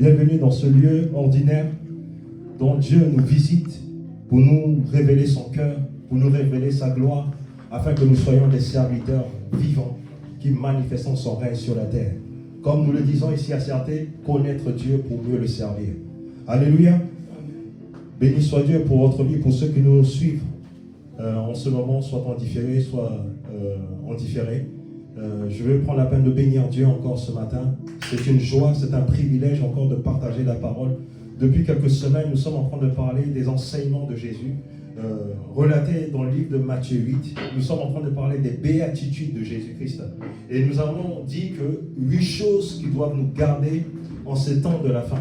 Bienvenue dans ce lieu ordinaire dont Dieu nous visite pour nous révéler son cœur, pour nous révéler sa gloire, afin que nous soyons des serviteurs vivants qui manifestons son règne sur la terre. Comme nous le disons ici à Certé, connaître Dieu pour mieux le servir. Alléluia. Béni soit Dieu pour votre vie, pour ceux qui nous suivent en ce moment, soit en différé, soit en différé. Je veux prendre la peine de bénir Dieu encore ce matin. C'est une joie, c'est un privilège encore de partager la parole. Depuis quelques semaines, nous sommes en train de parler des enseignements de Jésus, relatés dans le livre de Matthieu 8. Nous sommes en train de parler des béatitudes de Jésus-Christ. Et nous avons dit que 8 choses qui doivent nous garder en ces temps de la fin.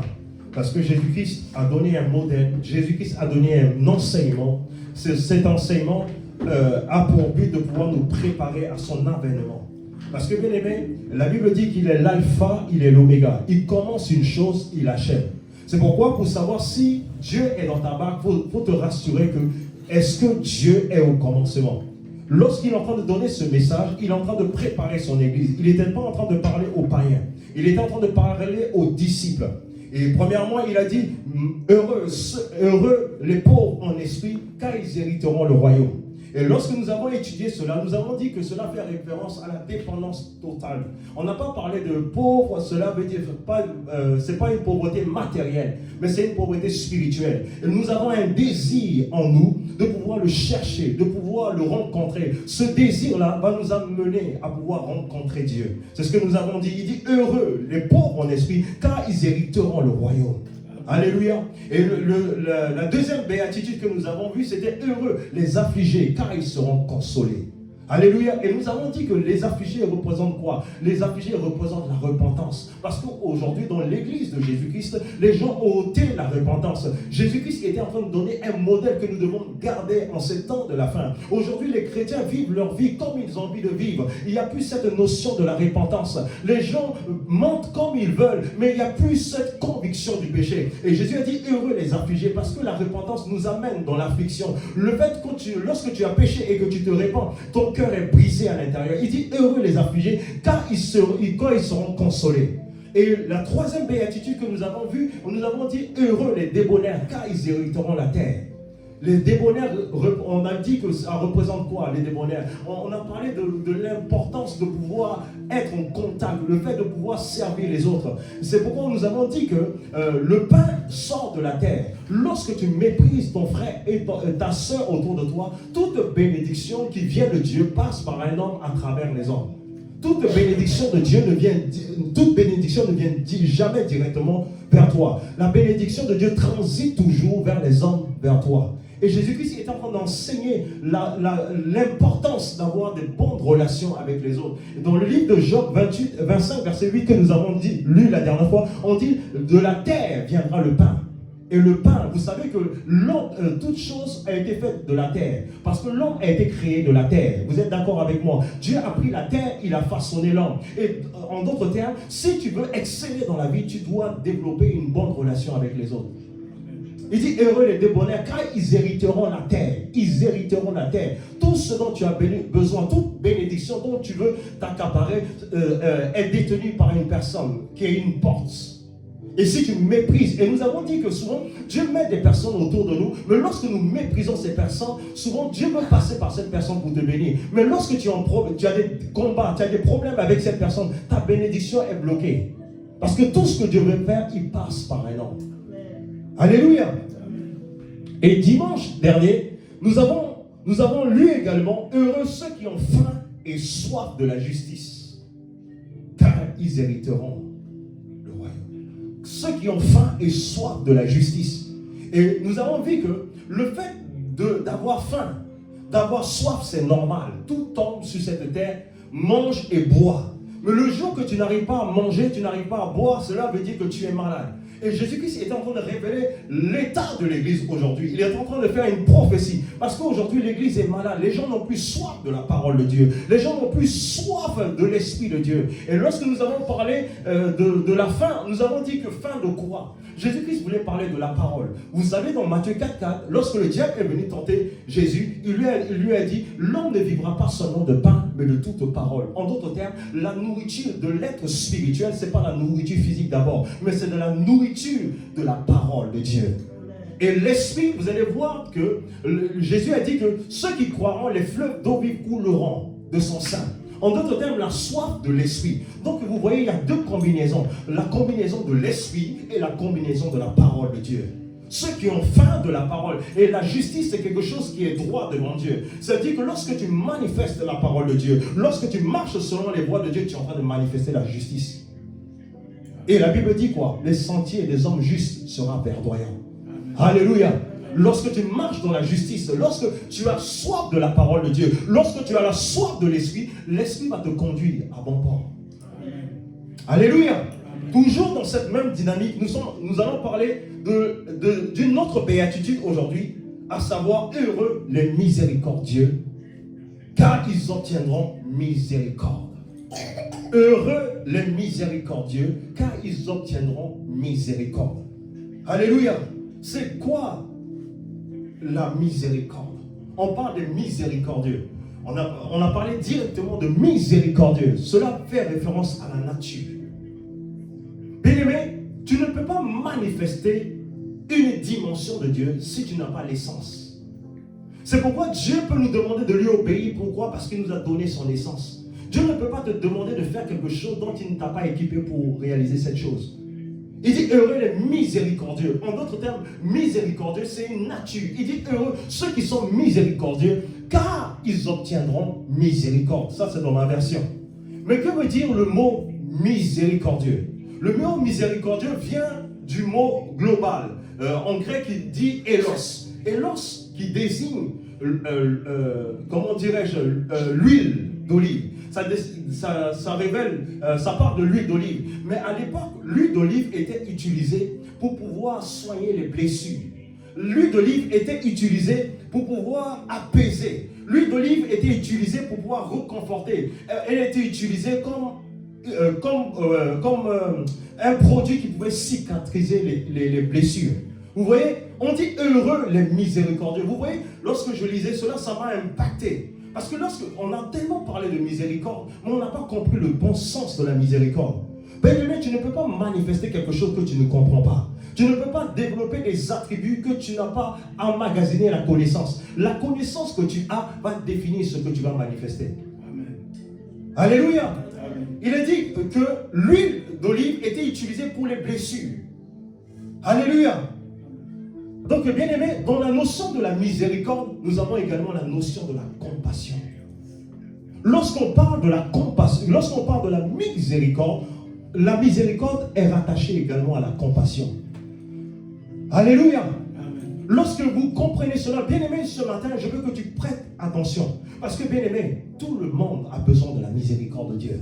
Parce que Jésus-Christ a donné un modèle, Jésus-Christ a donné un enseignement. Cet enseignement a pour but de pouvoir nous préparer à son avènement. Parce que bien aimé, la Bible dit qu'il est l'alpha, il est l'oméga. Il commence une chose, il achève. C'est pourquoi pour savoir si Dieu est dans ta barque, il faut te rassurer que est-ce que Dieu est au commencement. Lorsqu'il est en train de donner ce message, il est en train de préparer son église. Il n'était pas en train de parler aux païens. Il était en train de parler aux disciples. Et premièrement, il a dit, heureux les pauvres en esprit, car ils hériteront le royaume. Et lorsque nous avons étudié cela, nous avons dit que cela fait référence à la dépendance totale. On n'a pas parlé de pauvre, cela veut dire c'est pas une pauvreté matérielle, mais c'est une pauvreté spirituelle. Et nous avons un désir en nous de pouvoir le chercher, de pouvoir le rencontrer. Ce désir-là va nous amener à pouvoir rencontrer Dieu. C'est ce que nous avons dit. Il dit heureux les pauvres en esprit, car ils hériteront le royaume. Alléluia. Et la deuxième béatitude que nous avons vue, c'était heureux les affligés, car ils seront consolés. Alléluia. Et nous avons dit que les affligés représentent quoi? Les affligés représentent la repentance. Parce qu'aujourd'hui, dans l'église de Jésus-Christ, les gens ont ôté la repentance. Jésus-Christ était en train de donner un modèle que nous devons garder en ces temps de la fin. Aujourd'hui, les chrétiens vivent leur vie comme ils ont envie de vivre. Il n'y a plus cette notion de la repentance. Les gens mentent comme ils veulent, mais il n'y a plus cette conviction du péché. Et Jésus a dit heureux les affligés, parce que la repentance nous amène dans l'affliction. Le fait que lorsque tu as péché et que tu te répands, ton cœur est brisé à l'intérieur. Il dit heureux les affligés, car ils seront consolés. Et la troisième béatitude que nous avons vue, nous avons dit heureux les débonnaires, car ils hériteront la terre. Les débonnaires, on a dit que ça représente quoi, les débonnaires? On a parlé de l'importance de pouvoir être en contact, le fait de pouvoir servir les autres. C'est pourquoi nous avons dit que le pain sort de la terre. Lorsque tu méprises ton frère et ta soeur autour de toi, toute bénédiction qui vient de Dieu passe par un homme à travers les hommes. Toute bénédiction de Dieu ne vient jamais directement vers toi. La bénédiction de Dieu transite toujours vers les hommes, vers toi. Et Jésus-Christ est en train d'enseigner l'importance d'avoir de bonnes relations avec les autres. Dans le livre de Job 25, verset 8 que nous avons lu la dernière fois, on dit de la terre viendra le pain. Et le pain, vous savez que l'homme, toute chose a été faite de la terre. Parce que l'homme a été créé de la terre. Vous êtes d'accord avec moi? Dieu a pris la terre, il a façonné l'homme. Et en d'autres termes, si tu veux exceller dans la vie, tu dois développer une bonne relation avec les autres. Il dit heureux les débonnaires, car ils hériteront la terre. Ils hériteront la terre. Tout ce dont tu as besoin, toute bénédiction dont tu veux t'accaparer est détenue par une personne qui est une porte. Et si tu méprises, et nous avons dit que souvent, Dieu met des personnes autour de nous, mais lorsque nous méprisons ces personnes, souvent Dieu veut passer par cette personne pour te bénir. Mais lorsque tu as des combats, tu as des problèmes avec cette personne, ta bénédiction est bloquée. Parce que tout ce que Dieu veut faire, il passe par un homme. Alléluia. Et dimanche dernier, nous avons lu également heureux ceux qui ont faim et soif de la justice, car ils hériteront le royaume. Ceux qui ont faim et soif de la justice. Et nous avons vu que le fait d'avoir faim, d'avoir soif, c'est normal. Tout homme sur cette terre mange et boit. Mais le jour que tu n'arrives pas à manger, tu n'arrives pas à boire, cela veut dire que tu es malade. Et Jésus-Christ est en train de révéler l'état de l'église aujourd'hui. Il est en train de faire une prophétie. Parce qu'aujourd'hui, l'église est malade. Les gens n'ont plus soif de la parole de Dieu. Les gens n'ont plus soif de l'Esprit de Dieu. Et lorsque nous avons parlé de la faim, nous avons dit que faim de quoi? Jésus-Christ voulait parler de la parole. Vous savez, dans Matthieu 4,4, lorsque le diable est venu tenter Jésus, il lui a dit, l'homme ne vivra pas seulement de pain, mais de toute parole. En d'autres termes, la nourriture de l'être spirituel, ce n'est pas la nourriture physique d'abord, mais c'est de la nourriture de la parole de Dieu. Et l'esprit, vous allez voir que Jésus a dit que ceux qui croiront, les fleuves d'eau vive couleront de son sein. En d'autres termes, la soif de l'esprit. Donc vous voyez, il y a deux combinaisons. La combinaison de l'esprit et la combinaison de la parole de Dieu. Ceux qui ont faim de la parole. Et la justice, c'est quelque chose qui est droit devant Dieu. C'est-à-dire que lorsque tu manifestes la parole de Dieu, lorsque tu marches selon les voies de Dieu, tu es en train de manifester la justice. Et la Bible dit quoi? Les sentiers des hommes justes seront verdoyants. Alléluia. Lorsque tu marches dans la justice, lorsque tu as soif de la parole de Dieu, lorsque tu as la soif de l'esprit, l'esprit va te conduire à bon port. Alléluia. Toujours dans cette même dynamique, nous allons parler d'une autre béatitude aujourd'hui, à savoir heureux les miséricordieux, car ils obtiendront miséricorde. Heureux les miséricordieux, car ils obtiendront miséricorde. Alléluia. C'est quoi la miséricorde? On parle de miséricordieux. On a parlé directement de miséricordieux. Cela fait référence à la nature. Bien-aimé, tu ne peux pas manifester une dimension de Dieu si tu n'as pas l'essence. C'est pourquoi Dieu peut nous demander de lui obéir. Pourquoi? Parce qu'il nous a donné son essence. Dieu ne peut pas te demander de faire quelque chose dont il ne t'a pas équipé pour réaliser cette chose. Il dit heureux les miséricordieux. En d'autres termes, miséricordieux, c'est une nature. Il dit heureux ceux qui sont miséricordieux, car ils obtiendront miséricorde. Ça, c'est dans ma version. Mais que veut dire le mot miséricordieux? Le mot miséricordieux vient du mot global. En grec, il dit élos. Élos qui désigne, comment dirais-je, l'huile d'olive. Ça révèle, ça part de l'huile d'olive. Mais à l'époque, l'huile d'olive était utilisée pour pouvoir soigner les blessures. L'huile d'olive était utilisée pour pouvoir apaiser. L'huile d'olive était utilisée pour pouvoir reconforter. Elle était utilisée comme un produit qui pouvait cicatriser les blessures. Vous voyez, on dit heureux les miséricordieux. Vous voyez, lorsque je lisais cela, ça m'a impacté. Parce que lorsqu'on a tellement parlé de miséricorde, mais on n'a pas compris le bon sens de la miséricorde. Bien-aimé, tu ne peux pas manifester quelque chose que tu ne comprends pas. Tu ne peux pas développer des attributs que tu n'as pas emmagasiné la connaissance. La connaissance que tu as va définir ce que tu vas manifester. Amen. Alléluia. Amen. Il est dit que l'huile d'olive était utilisée pour les blessures. Alléluia. Donc, bien aimé, dans la notion de la miséricorde, nous avons également la notion de la compassion. Lorsqu'on parle de la compassion, lorsqu'on parle de la miséricorde est rattachée également à la compassion. Alléluia. Amen. Lorsque vous comprenez cela, bien aimé, ce matin, je veux que tu prêtes attention. Parce que, bien aimé, tout le monde a besoin de la miséricorde de Dieu.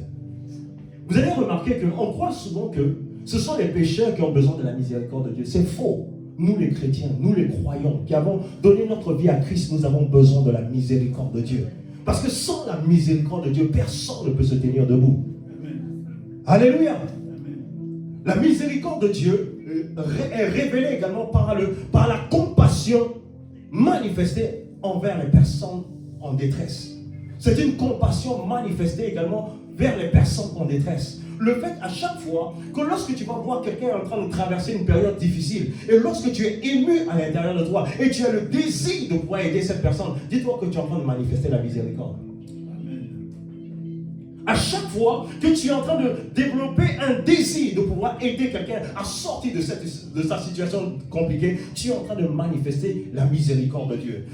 Vous allez remarquer qu'on croit souvent que ce sont les pécheurs qui ont besoin de la miséricorde de Dieu. C'est faux. Nous les chrétiens, nous les croyants, qui avons donné notre vie à Christ, nous avons besoin de la miséricorde de Dieu. Parce que sans la miséricorde de Dieu, personne ne peut se tenir debout. Amen. Alléluia. Amen. La miséricorde de Dieu est révélée également par la compassion manifestée envers les personnes en détresse. C'est une compassion manifestée également vers les personnes en détresse. Le fait à chaque fois que lorsque tu vas voir quelqu'un en train de traverser une période difficile et lorsque tu es ému à l'intérieur de toi et tu as le désir de pouvoir aider cette personne, dis-toi que tu es en train de manifester la miséricorde. Amen. À chaque fois que tu es en train de développer un désir de pouvoir aider quelqu'un à sortir de sa situation compliquée, tu es en train de manifester la miséricorde de Dieu.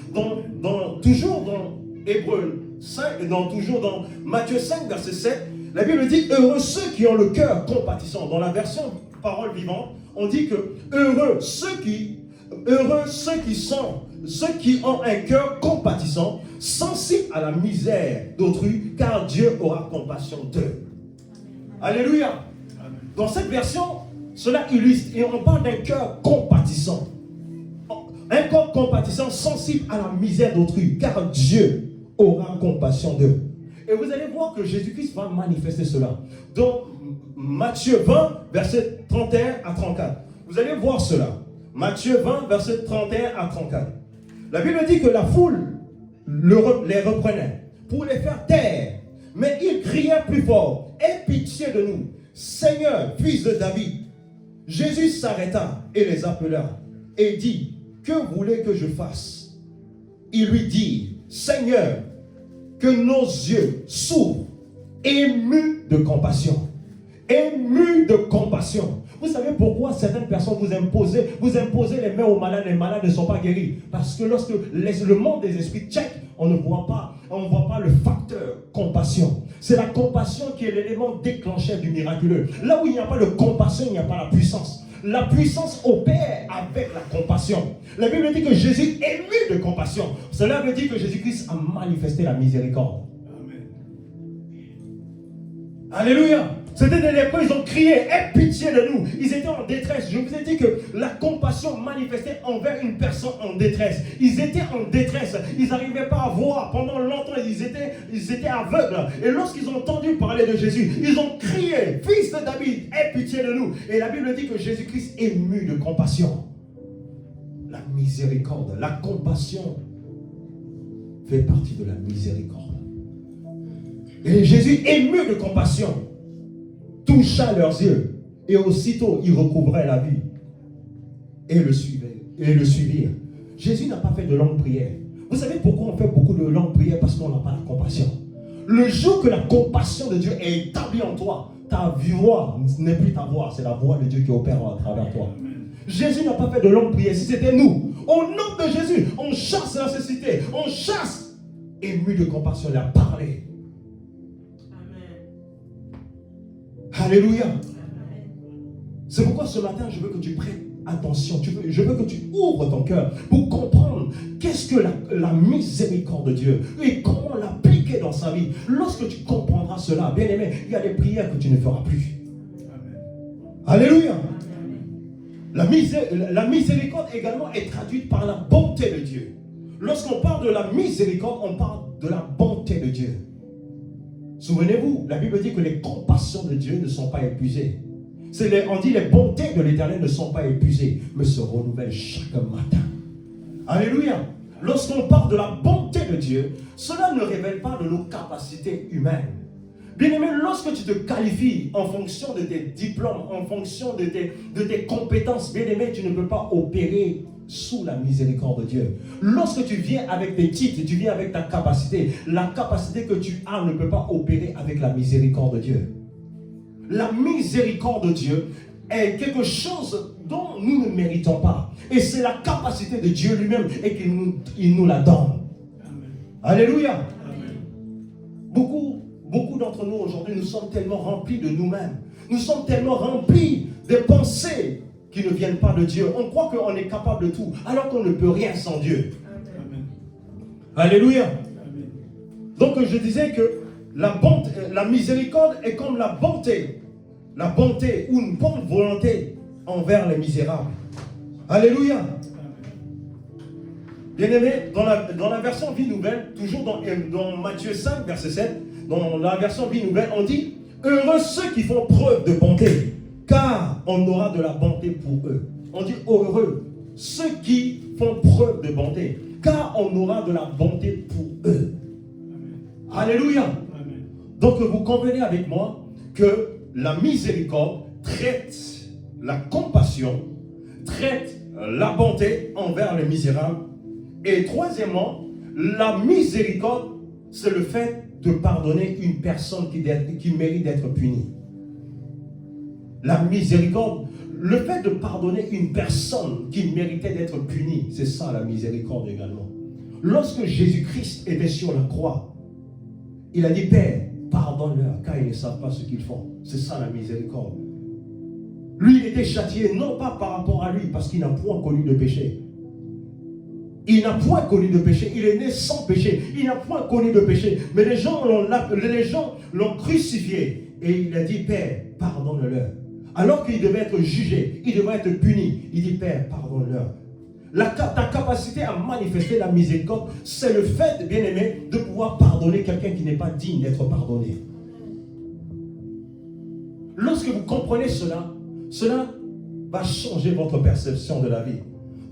Toujours dans Hébreux 5, toujours dans Matthieu 5, verset 7, la Bible dit heureux ceux qui ont le cœur compatissant. Dans la version parole vivante, on dit que heureux ceux qui ont un cœur compatissant, sensible à la misère d'autrui, car Dieu aura compassion d'eux. Alléluia. Amen. Dans cette version, cela illustre, et on parle d'un cœur compatissant. Un cœur compatissant, sensible à la misère d'autrui, car Dieu aura compassion d'eux. Et vous allez voir que Jésus-Christ va manifester cela. Dans Matthieu 20, versets 31 à 34. Vous allez voir cela. Matthieu 20, verset 31 à 34. La Bible dit que la foule les reprenait pour les faire taire. Mais ils criaient plus fort. Aie pitié de nous, Seigneur, fils de David. Jésus s'arrêta et les appela et dit, que voulez que je fasse? Ils lui dirent, Seigneur, que nos yeux s'ouvrent, émus de compassion. Émus de compassion. Vous savez pourquoi certaines personnes vous imposez les mains aux malades, les malades ne sont pas guéris? Parce que lorsque le monde des esprits check, on ne voit pas le facteur compassion. C'est la compassion qui est l'élément déclencheur du miraculeux. Là où il n'y a pas de compassion, il n'y a pas la puissance. La puissance opère avec la compassion. La Bible dit que Jésus est ému de compassion. Cela veut dire que Jésus-Christ a manifesté la miséricorde. Amen. Alléluia. C'était des lépreux, ils ont crié, aie pitié de nous. Ils étaient en détresse. Je vous ai dit que la compassion manifestait envers une personne en détresse. Ils étaient en détresse. Ils n'arrivaient pas à voir. Pendant longtemps, ils étaient aveugles. Et lorsqu'ils ont entendu parler de Jésus, ils ont crié, fils de David, aie pitié de nous. Et la Bible dit que Jésus-Christ est ému de compassion. La miséricorde, la compassion fait partie de la miséricorde. Et Jésus, ému de compassion, toucha leurs yeux, et aussitôt ils recouvraient la vue et le suivirent. Jésus n'a pas fait de longues prières. Vous savez pourquoi on fait beaucoup de longues prières? Parce qu'on n'a pas la compassion. Le jour que la compassion de Dieu est établie en toi, ta voix n'est plus ta voix, c'est la voix de Dieu qui opère à travers toi. Jésus n'a pas fait de longues prières. Si c'était nous, au nom de Jésus, on chasse la nécessité, on chasse. Ému de compassion, il a parlé. Alléluia. C'est pourquoi ce matin, je veux que tu prêtes attention. Je veux que tu ouvres ton cœur pour comprendre qu'est-ce que la miséricorde de Dieu et comment l'appliquer dans sa vie. Lorsque tu comprendras cela, bien aimé, il y a des prières que tu ne feras plus. Amen. Alléluia. La miséricorde également est traduite par la bonté de Dieu. Lorsqu'on parle de la miséricorde, on parle de la bonté de Dieu. Souvenez-vous, la Bible dit que les compassions de Dieu ne sont pas épuisées. On dit les bontés de l'Éternel ne sont pas épuisées, mais se renouvellent chaque matin. Alléluia. Lorsqu'on parle de la bonté de Dieu, cela ne révèle pas de nos capacités humaines. Bien-aimé, lorsque tu te qualifies en fonction de tes diplômes, en fonction de tes compétences, bien-aimé, tu ne peux pas opérer sous la miséricorde de Dieu. Lorsque tu viens avec tes titres, tu viens avec ta capacité, la capacité que tu as ne peut pas opérer avec la miséricorde de Dieu. La miséricorde de Dieu est quelque chose dont nous ne méritons pas. Et c'est la capacité de Dieu lui-même et qu'il nous la donne. Amen. Alléluia. Amen. Beaucoup d'entre nous aujourd'hui, nous sommes tellement remplis de nous-mêmes. Nous sommes tellement remplis des pensées qui ne viennent pas de Dieu. On croit qu'on est capable de tout, alors qu'on ne peut rien sans Dieu. Amen. Alléluia. Amen. Donc je disais que la miséricorde est comme la bonté ou une bonne volonté envers les misérables. Alléluia. Bien-aimé, dans la version Vie Nouvelle, toujours dans Matthieu 5, verset 7, dans la version Vie Nouvelle, on dit « Heureux ceux qui font preuve de bonté, car on aura de la bonté pour eux. » On dit « Heureux ceux qui font preuve de bonté, car on aura de la bonté pour eux. » Alléluia. Amen. Donc vous convenez avec moi que la miséricorde traite la compassion, traite la bonté envers les misérables. Et troisièmement, la miséricorde, c'est le fait de pardonner une personne qui mérite d'être punie. La miséricorde, le fait de pardonner une personne qui méritait d'être punie, c'est ça la miséricorde également. Lorsque Jésus-Christ était sur la croix, il a dit, Père, pardonne-leur, car ils ne savent pas ce qu'ils font. C'est ça la miséricorde. Lui, il était châtié, non pas par rapport à lui, parce qu'il n'a point connu de péché. Il n'a point connu de péché. Il est né sans péché. Il n'a point connu de péché. Mais les gens l'ont crucifié. Et il a dit, Père, pardonne-leur. Alors qu'il devait être jugé, il devait être puni. Il dit, Père, pardonne-leur. Ta capacité à manifester la miséricorde, c'est le fait, bien-aimé, de pouvoir pardonner quelqu'un qui n'est pas digne d'être pardonné. Lorsque vous comprenez cela va changer votre perception de la vie.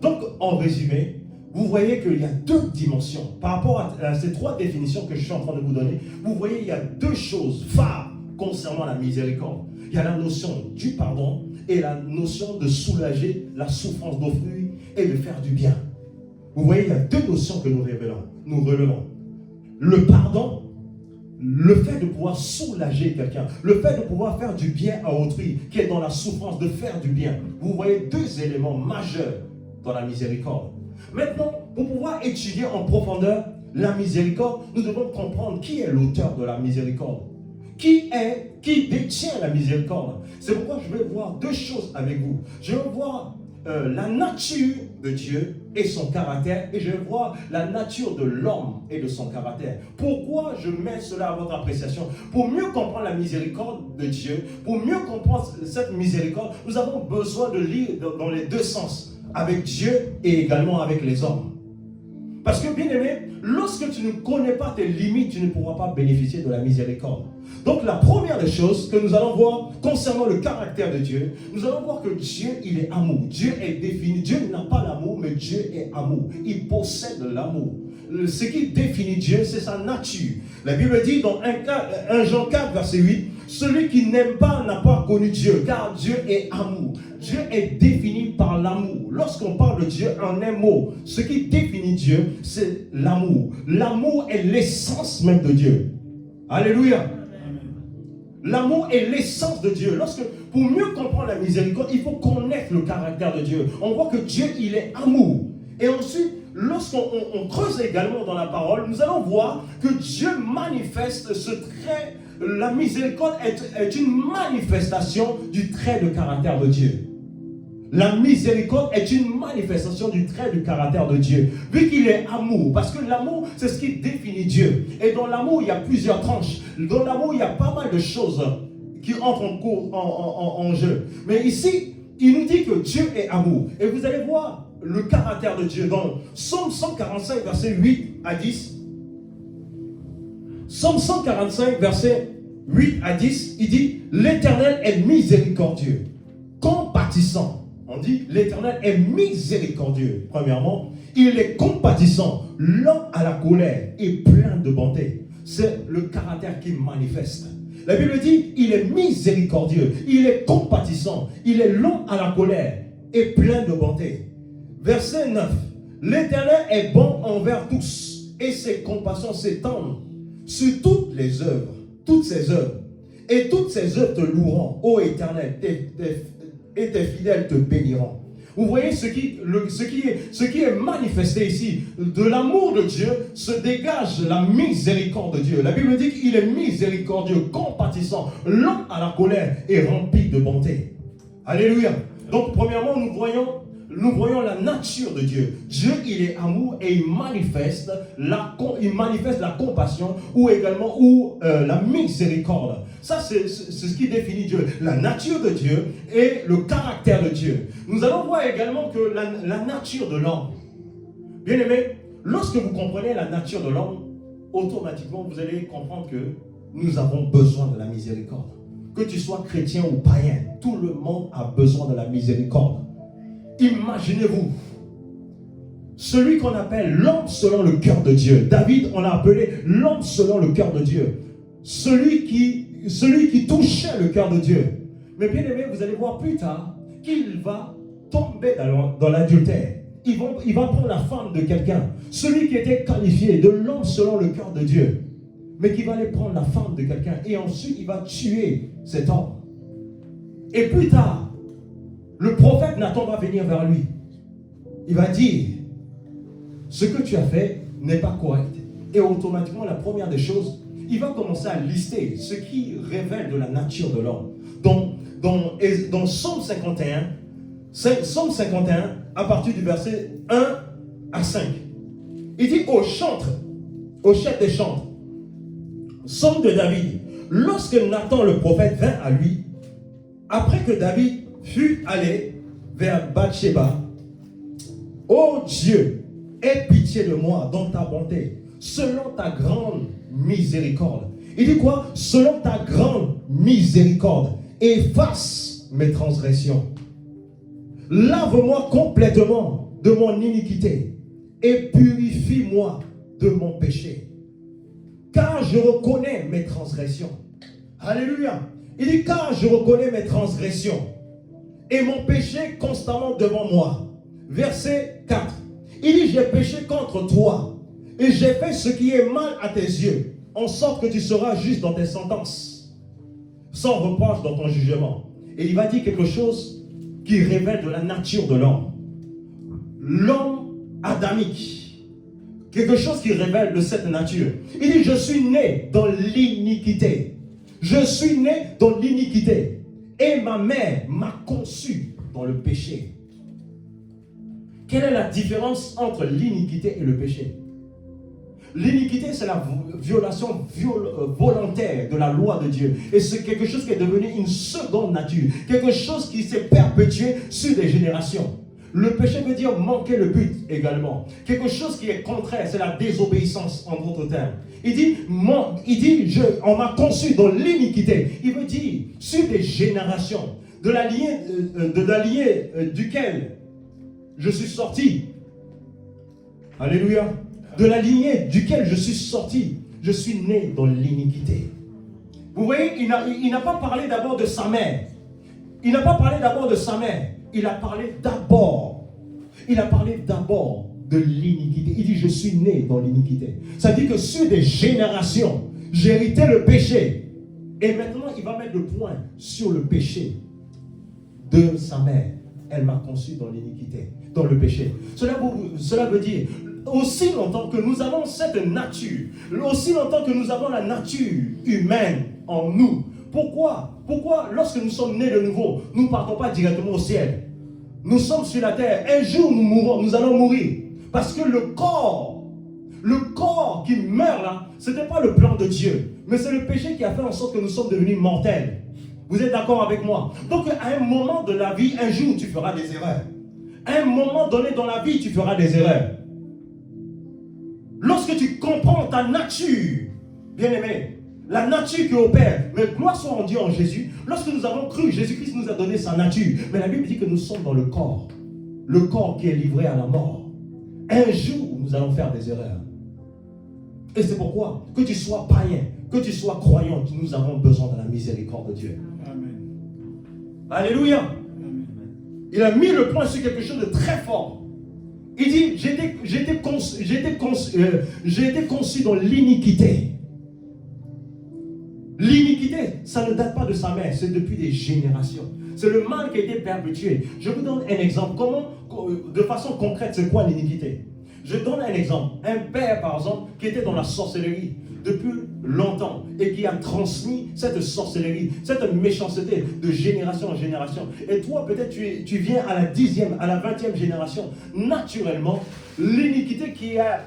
Donc, en résumé, vous voyez qu'il y a deux dimensions. Par rapport à ces trois définitions que je suis en train de vous donner, vous voyez qu'il y a deux choses phares concernant la miséricorde. Il y a la notion du pardon et la notion de soulager la souffrance d'autrui et de faire du bien. Vous voyez, il y a deux notions que nous relevons. Le pardon, le fait de pouvoir soulager quelqu'un, le fait de pouvoir faire du bien à autrui, qui est dans la souffrance, de faire du bien. Vous voyez deux éléments majeurs dans la miséricorde. Maintenant, pour pouvoir étudier en profondeur la miséricorde, nous devons comprendre qui est l'auteur de la miséricorde. Qui détient la miséricorde. C'est pourquoi je vais voir deux choses avec vous. Je vais voir la nature de Dieu et son caractère, et je vais voir la nature de l'homme et de son caractère. Pourquoi je mets cela à votre appréciation? Pour mieux comprendre la miséricorde de Dieu, pour mieux comprendre cette miséricorde, nous avons besoin de lire dans les deux sens, avec Dieu et également avec les hommes. Parce que, bien aimé, lorsque tu ne connais pas tes limites, tu ne pourras pas bénéficier de la miséricorde. Donc, la première des choses que nous allons voir concernant le caractère de Dieu, nous allons voir que Dieu, il est amour. Dieu est défini. Dieu n'a pas l'amour, mais Dieu est amour. Il possède l'amour. Ce qui définit Dieu, c'est sa nature. La Bible dit dans 1 Jean 4, verset 8, « Celui qui n'aime pas n'a pas connu Dieu, car Dieu est amour. » Dieu est défini par l'amour. Lorsqu'on parle de Dieu en un mot, ce qui définit Dieu, c'est l'amour. L'amour est l'essence même de Dieu. Alléluia. L'amour est l'essence de Dieu. Pour mieux comprendre la miséricorde, il faut connaître le caractère de Dieu. On voit que Dieu, il est amour. Et ensuite, lorsqu'on creuse également dans la parole, nous allons voir que Dieu manifeste ce trait. La miséricorde est une manifestation du trait de caractère de Dieu. La miséricorde est une manifestation du trait du caractère de Dieu. Vu qu'il est amour, parce que l'amour, c'est ce qui définit Dieu. Et dans l'amour, il y a plusieurs tranches. Dans l'amour, il y a pas mal de choses qui entrent en jeu. Mais ici, il nous dit que Dieu est amour. Et vous allez voir le caractère de Dieu dans Psaume 145, verset 8 à 10. Psaume 145, verset 8 à 10, il dit « L'Éternel est miséricordieux, compatissant. » On dit, l'Éternel est miséricordieux. Premièrement, il est compatissant, lent à la colère et plein de bonté. C'est le caractère qui manifeste. La Bible dit, il est miséricordieux, il est compatissant, il est lent à la colère et plein de bonté. Verset 9. L'Éternel est bon envers tous et ses compassions s'étendent sur toutes les œuvres, toutes ses œuvres. Et toutes ses œuvres te loueront, ô Éternel, et tes fidèles te béniront. Vous voyez ce qui est manifesté ici. De l'amour de Dieu se dégage la miséricorde de Dieu. La Bible dit qu'il est miséricordieux, compatissant, lent à la colère et rempli de bonté. Alléluia. Donc premièrement, nous voyons la nature de Dieu. Dieu, il est amour et il manifeste la compassion ou également la miséricorde. Ça, c'est ce qui définit Dieu. La nature de Dieu et le caractère de Dieu. Nous allons voir également que la nature de l'homme. Bien aimé, lorsque vous comprenez la nature de l'homme, automatiquement, vous allez comprendre que nous avons besoin de la miséricorde. Que tu sois chrétien ou païen, tout le monde a besoin de la miséricorde. Imaginez-vous, celui qu'on appelle l'homme selon le cœur de Dieu. David, on l'a appelé l'homme selon le cœur de Dieu. Celui qui touchait le cœur de Dieu. Mais bien aimé, vous allez voir plus tard qu'il va tomber dans l'adultère. Il va prendre la femme de quelqu'un. Celui qui était qualifié de l'homme selon le cœur de Dieu. Mais qui va aller prendre la femme de quelqu'un. Et ensuite, il va tuer cet homme. Et plus tard, le prophète Nathan va venir vers lui. Il va dire, ce que tu as fait n'est pas correct. Et automatiquement, la première des choses, il va commencer à lister ce qui révèle de la nature de l'homme. Dans Psaume 51, à partir du verset 1 à 5, il dit au chef des chantres, Psaume de David, lorsque Nathan le prophète vint à lui, après que David fut allé vers Bathsheba, ô Dieu, aie pitié de moi dans ta bonté, selon ta grande miséricorde. Il dit quoi? Selon ta grande miséricorde, efface mes transgressions. Lave-moi complètement de mon iniquité et purifie-moi de mon péché. Car je reconnais mes transgressions. Alléluia. Il dit, car je reconnais mes transgressions et mon péché constamment devant moi. Verset 4. Il dit, j'ai péché contre toi et j'ai fait ce qui est mal à tes yeux, en sorte que tu seras juste dans tes sentences, sans reproche dans ton jugement. Et il va dire quelque chose qui révèle de la nature de l'homme. L'homme adamique. Quelque chose qui révèle de cette nature. Il dit, je suis né dans l'iniquité. Je suis né dans l'iniquité. Et ma mère m'a conçu dans le péché. Quelle est la différence entre l'iniquité et le péché? L'iniquité, c'est la violation volontaire de la loi de Dieu. Et c'est quelque chose qui est devenu une seconde nature. Quelque chose qui s'est perpétué sur des générations. Le péché veut dire manquer le but également. Quelque chose qui est contraire, c'est la désobéissance en d'autres termes. Il dit, on m'a conçu dans l'iniquité. Il veut dire, sur des générations, de la lignée duquel je suis sorti. Alléluia. De la lignée duquel je suis sorti, je suis né dans l'iniquité. Vous voyez, il n'a pas parlé d'abord de sa mère. Il n'a pas parlé d'abord de sa mère. Il a parlé d'abord. Il a parlé d'abord de l'iniquité. Il dit, je suis né dans l'iniquité. Ça dit que sur des générations, j'ai hérité le péché. Et maintenant, il va mettre le point sur le péché de sa mère. Elle m'a conçu dans l'iniquité, dans le péché. Cela veut dire, aussi longtemps que nous avons cette nature, aussi longtemps que nous avons la nature humaine en nous, pourquoi lorsque nous sommes nés de nouveau, nous ne partons pas directement au ciel? Nous sommes sur la terre. Un jour, nous mourrons, nous allons mourir. Parce que le corps qui meurt là, ce n'était pas le plan de Dieu, mais c'est le péché qui a fait en sorte que nous sommes devenus mortels. Vous êtes d'accord avec moi? Donc à un moment de la vie, un jour tu feras des erreurs. À un moment donné dans la vie, tu feras des erreurs. Lorsque tu comprends ta nature, bien-aimé, la nature qui opère, mais gloire soit en Dieu en Jésus, lorsque nous avons cru, Jésus-Christ nous a donné sa nature, mais la Bible dit que nous sommes dans le corps qui est livré à la mort. Un jour, nous allons faire des erreurs. Et c'est pourquoi, que tu sois païen, que tu sois croyant, nous avons besoin de la miséricorde de Dieu. Amen. Alléluia. Amen. Il a mis le point sur quelque chose de très fort. Il dit, j'ai été conçu dans l'iniquité. L'iniquité, ça ne date pas de sa mère, c'est depuis des générations. C'est le mal qui a été perpétué. Je vous donne un exemple. De façon concrète, c'est quoi l'iniquité? Je donne un exemple. Un père, par exemple, qui était dans la sorcellerie depuis longtemps et qui a transmis cette sorcellerie, cette méchanceté de génération en génération. Et toi, peut-être, tu viens à la 10e, à la 20e génération. Naturellement, l'iniquité qui a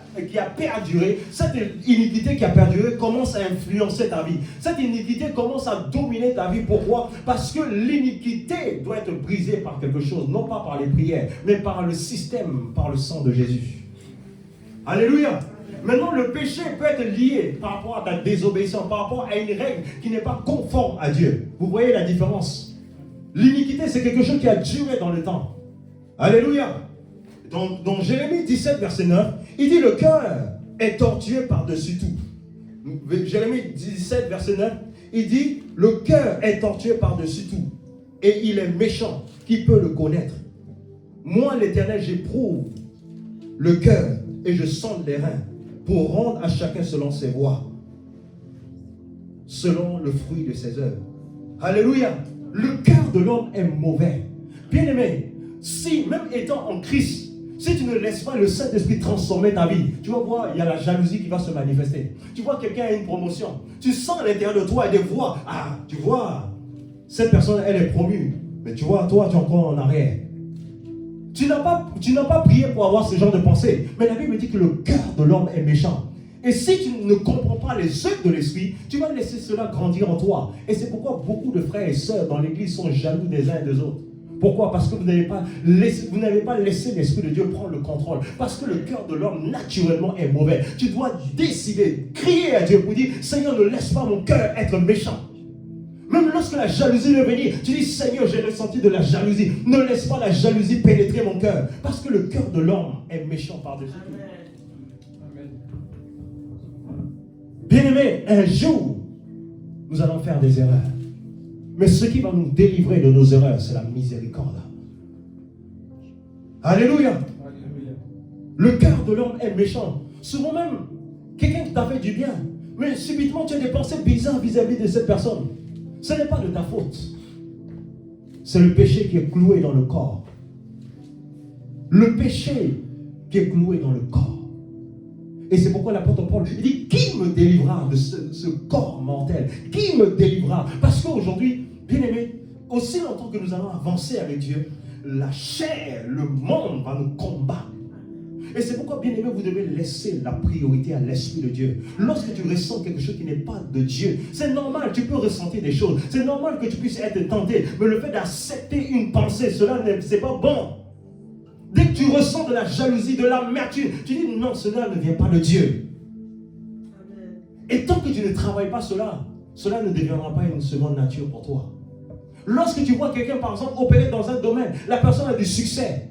perduré, cette iniquité qui a perduré commence à influencer ta vie. Cette iniquité commence à dominer ta vie. Pourquoi? Parce que l'iniquité doit être brisée par quelque chose, non pas par les prières, mais par le système, par le sang de Jésus. Alléluia. Maintenant, le péché peut être lié par rapport à ta désobéissance, par rapport à une règle qui n'est pas conforme à Dieu. Vous voyez la différence? L'iniquité, c'est quelque chose qui a duré dans le temps. Alléluia. Dans Jérémie 17, verset 9, il dit, le cœur est tortueux par-dessus tout. Jérémie 17, verset 9, il dit, le cœur est tortueux par-dessus tout. Et il est méchant. Qui peut le connaître? Moi, l'Éternel, j'éprouve le cœur et je sonde les reins pour rendre à chacun selon ses voies, selon le fruit de ses œuvres. Alléluia. Le cœur de l'homme est mauvais. Bien-aimé, si même étant en Christ, si tu ne laisses pas le Saint-Esprit transformer ta vie, tu vas voir, il y a la jalousie qui va se manifester. Tu vois quelqu'un a une promotion, tu sens à l'intérieur de toi des voix. Ah, tu vois, cette personne, elle est promue. Mais tu vois, toi, tu es encore en arrière. Tu n'as pas prié pour avoir ce genre de pensée. Mais la Bible dit que le cœur de l'homme est méchant. Et si tu ne comprends pas les œuvres de l'esprit, tu vas laisser cela grandir en toi. Et c'est pourquoi beaucoup de frères et sœurs dans l'église sont jaloux des uns et des autres. Pourquoi? Parce que vous n'avez pas laissé l'Esprit de Dieu prendre le contrôle. Parce que le cœur de l'homme naturellement est mauvais. Tu dois décider, crier à Dieu pour dire, Seigneur, ne laisse pas mon cœur être méchant. Même lorsque la jalousie est venue, tu dis, Seigneur, j'ai ressenti de la jalousie. Ne laisse pas la jalousie pénétrer mon cœur. Parce que le cœur de l'homme est méchant par-dessus tout. Bien-aimés, un jour, nous allons faire des erreurs. Mais ce qui va nous délivrer de nos erreurs, c'est la miséricorde. Alléluia. Le cœur de l'homme est méchant. Souvent même, quelqu'un t'a fait du bien, mais subitement tu as des pensées bizarres vis-à-vis de cette personne. Ce n'est pas de ta faute. C'est le péché qui est cloué dans le corps. Le péché qui est cloué dans le corps. Et c'est pourquoi l'apôtre Paul dit, qui me délivrera de ce corps mortel? Qui me délivrera? Parce qu'aujourd'hui, bien aimé, aussi longtemps que nous allons avancer avec Dieu, la chair, le monde va nous combattre. Et c'est pourquoi, bien aimé, vous devez laisser la priorité à l'Esprit de Dieu. Lorsque tu ressens quelque chose qui n'est pas de Dieu, c'est normal, tu peux ressentir des choses. C'est normal que tu puisses être tenté. Mais le fait d'accepter une pensée, cela, c'est pas bon. Dès que tu ressens de la jalousie, de l'amertume, tu dis non, cela ne vient pas de Dieu. Amen. Et tant que tu ne travailles pas cela, cela ne deviendra pas une seconde nature pour toi. Lorsque tu vois quelqu'un, par exemple, opérer dans un domaine, la personne a du succès.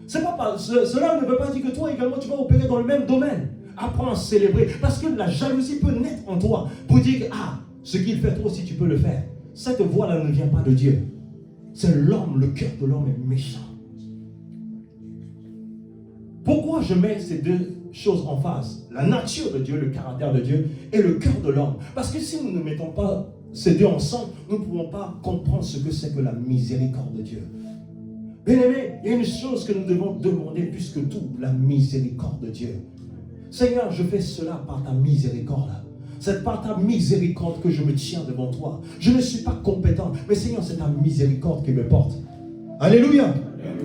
Cela ne veut pas dire que toi également tu vas opérer dans le même domaine. Apprends à célébrer. Parce que la jalousie peut naître en toi pour dire que ce qu'il fait, toi aussi tu peux le faire. Cette voix-là ne vient pas de Dieu. C'est l'homme, le cœur de l'homme est méchant. Pourquoi je mets ces deux choses en face? La nature de Dieu, le caractère de Dieu et le cœur de l'homme. Parce que si nous ne mettons pas ces deux ensemble, nous ne pouvons pas comprendre ce que c'est que la miséricorde de Dieu. Bien-aimés, il y a une chose que nous devons demander plus que tout, la miséricorde de Dieu. Seigneur, je fais cela par ta miséricorde. C'est par ta miséricorde que je me tiens devant toi. Je ne suis pas compétent, mais Seigneur, c'est ta miséricorde qui me porte. Alléluia.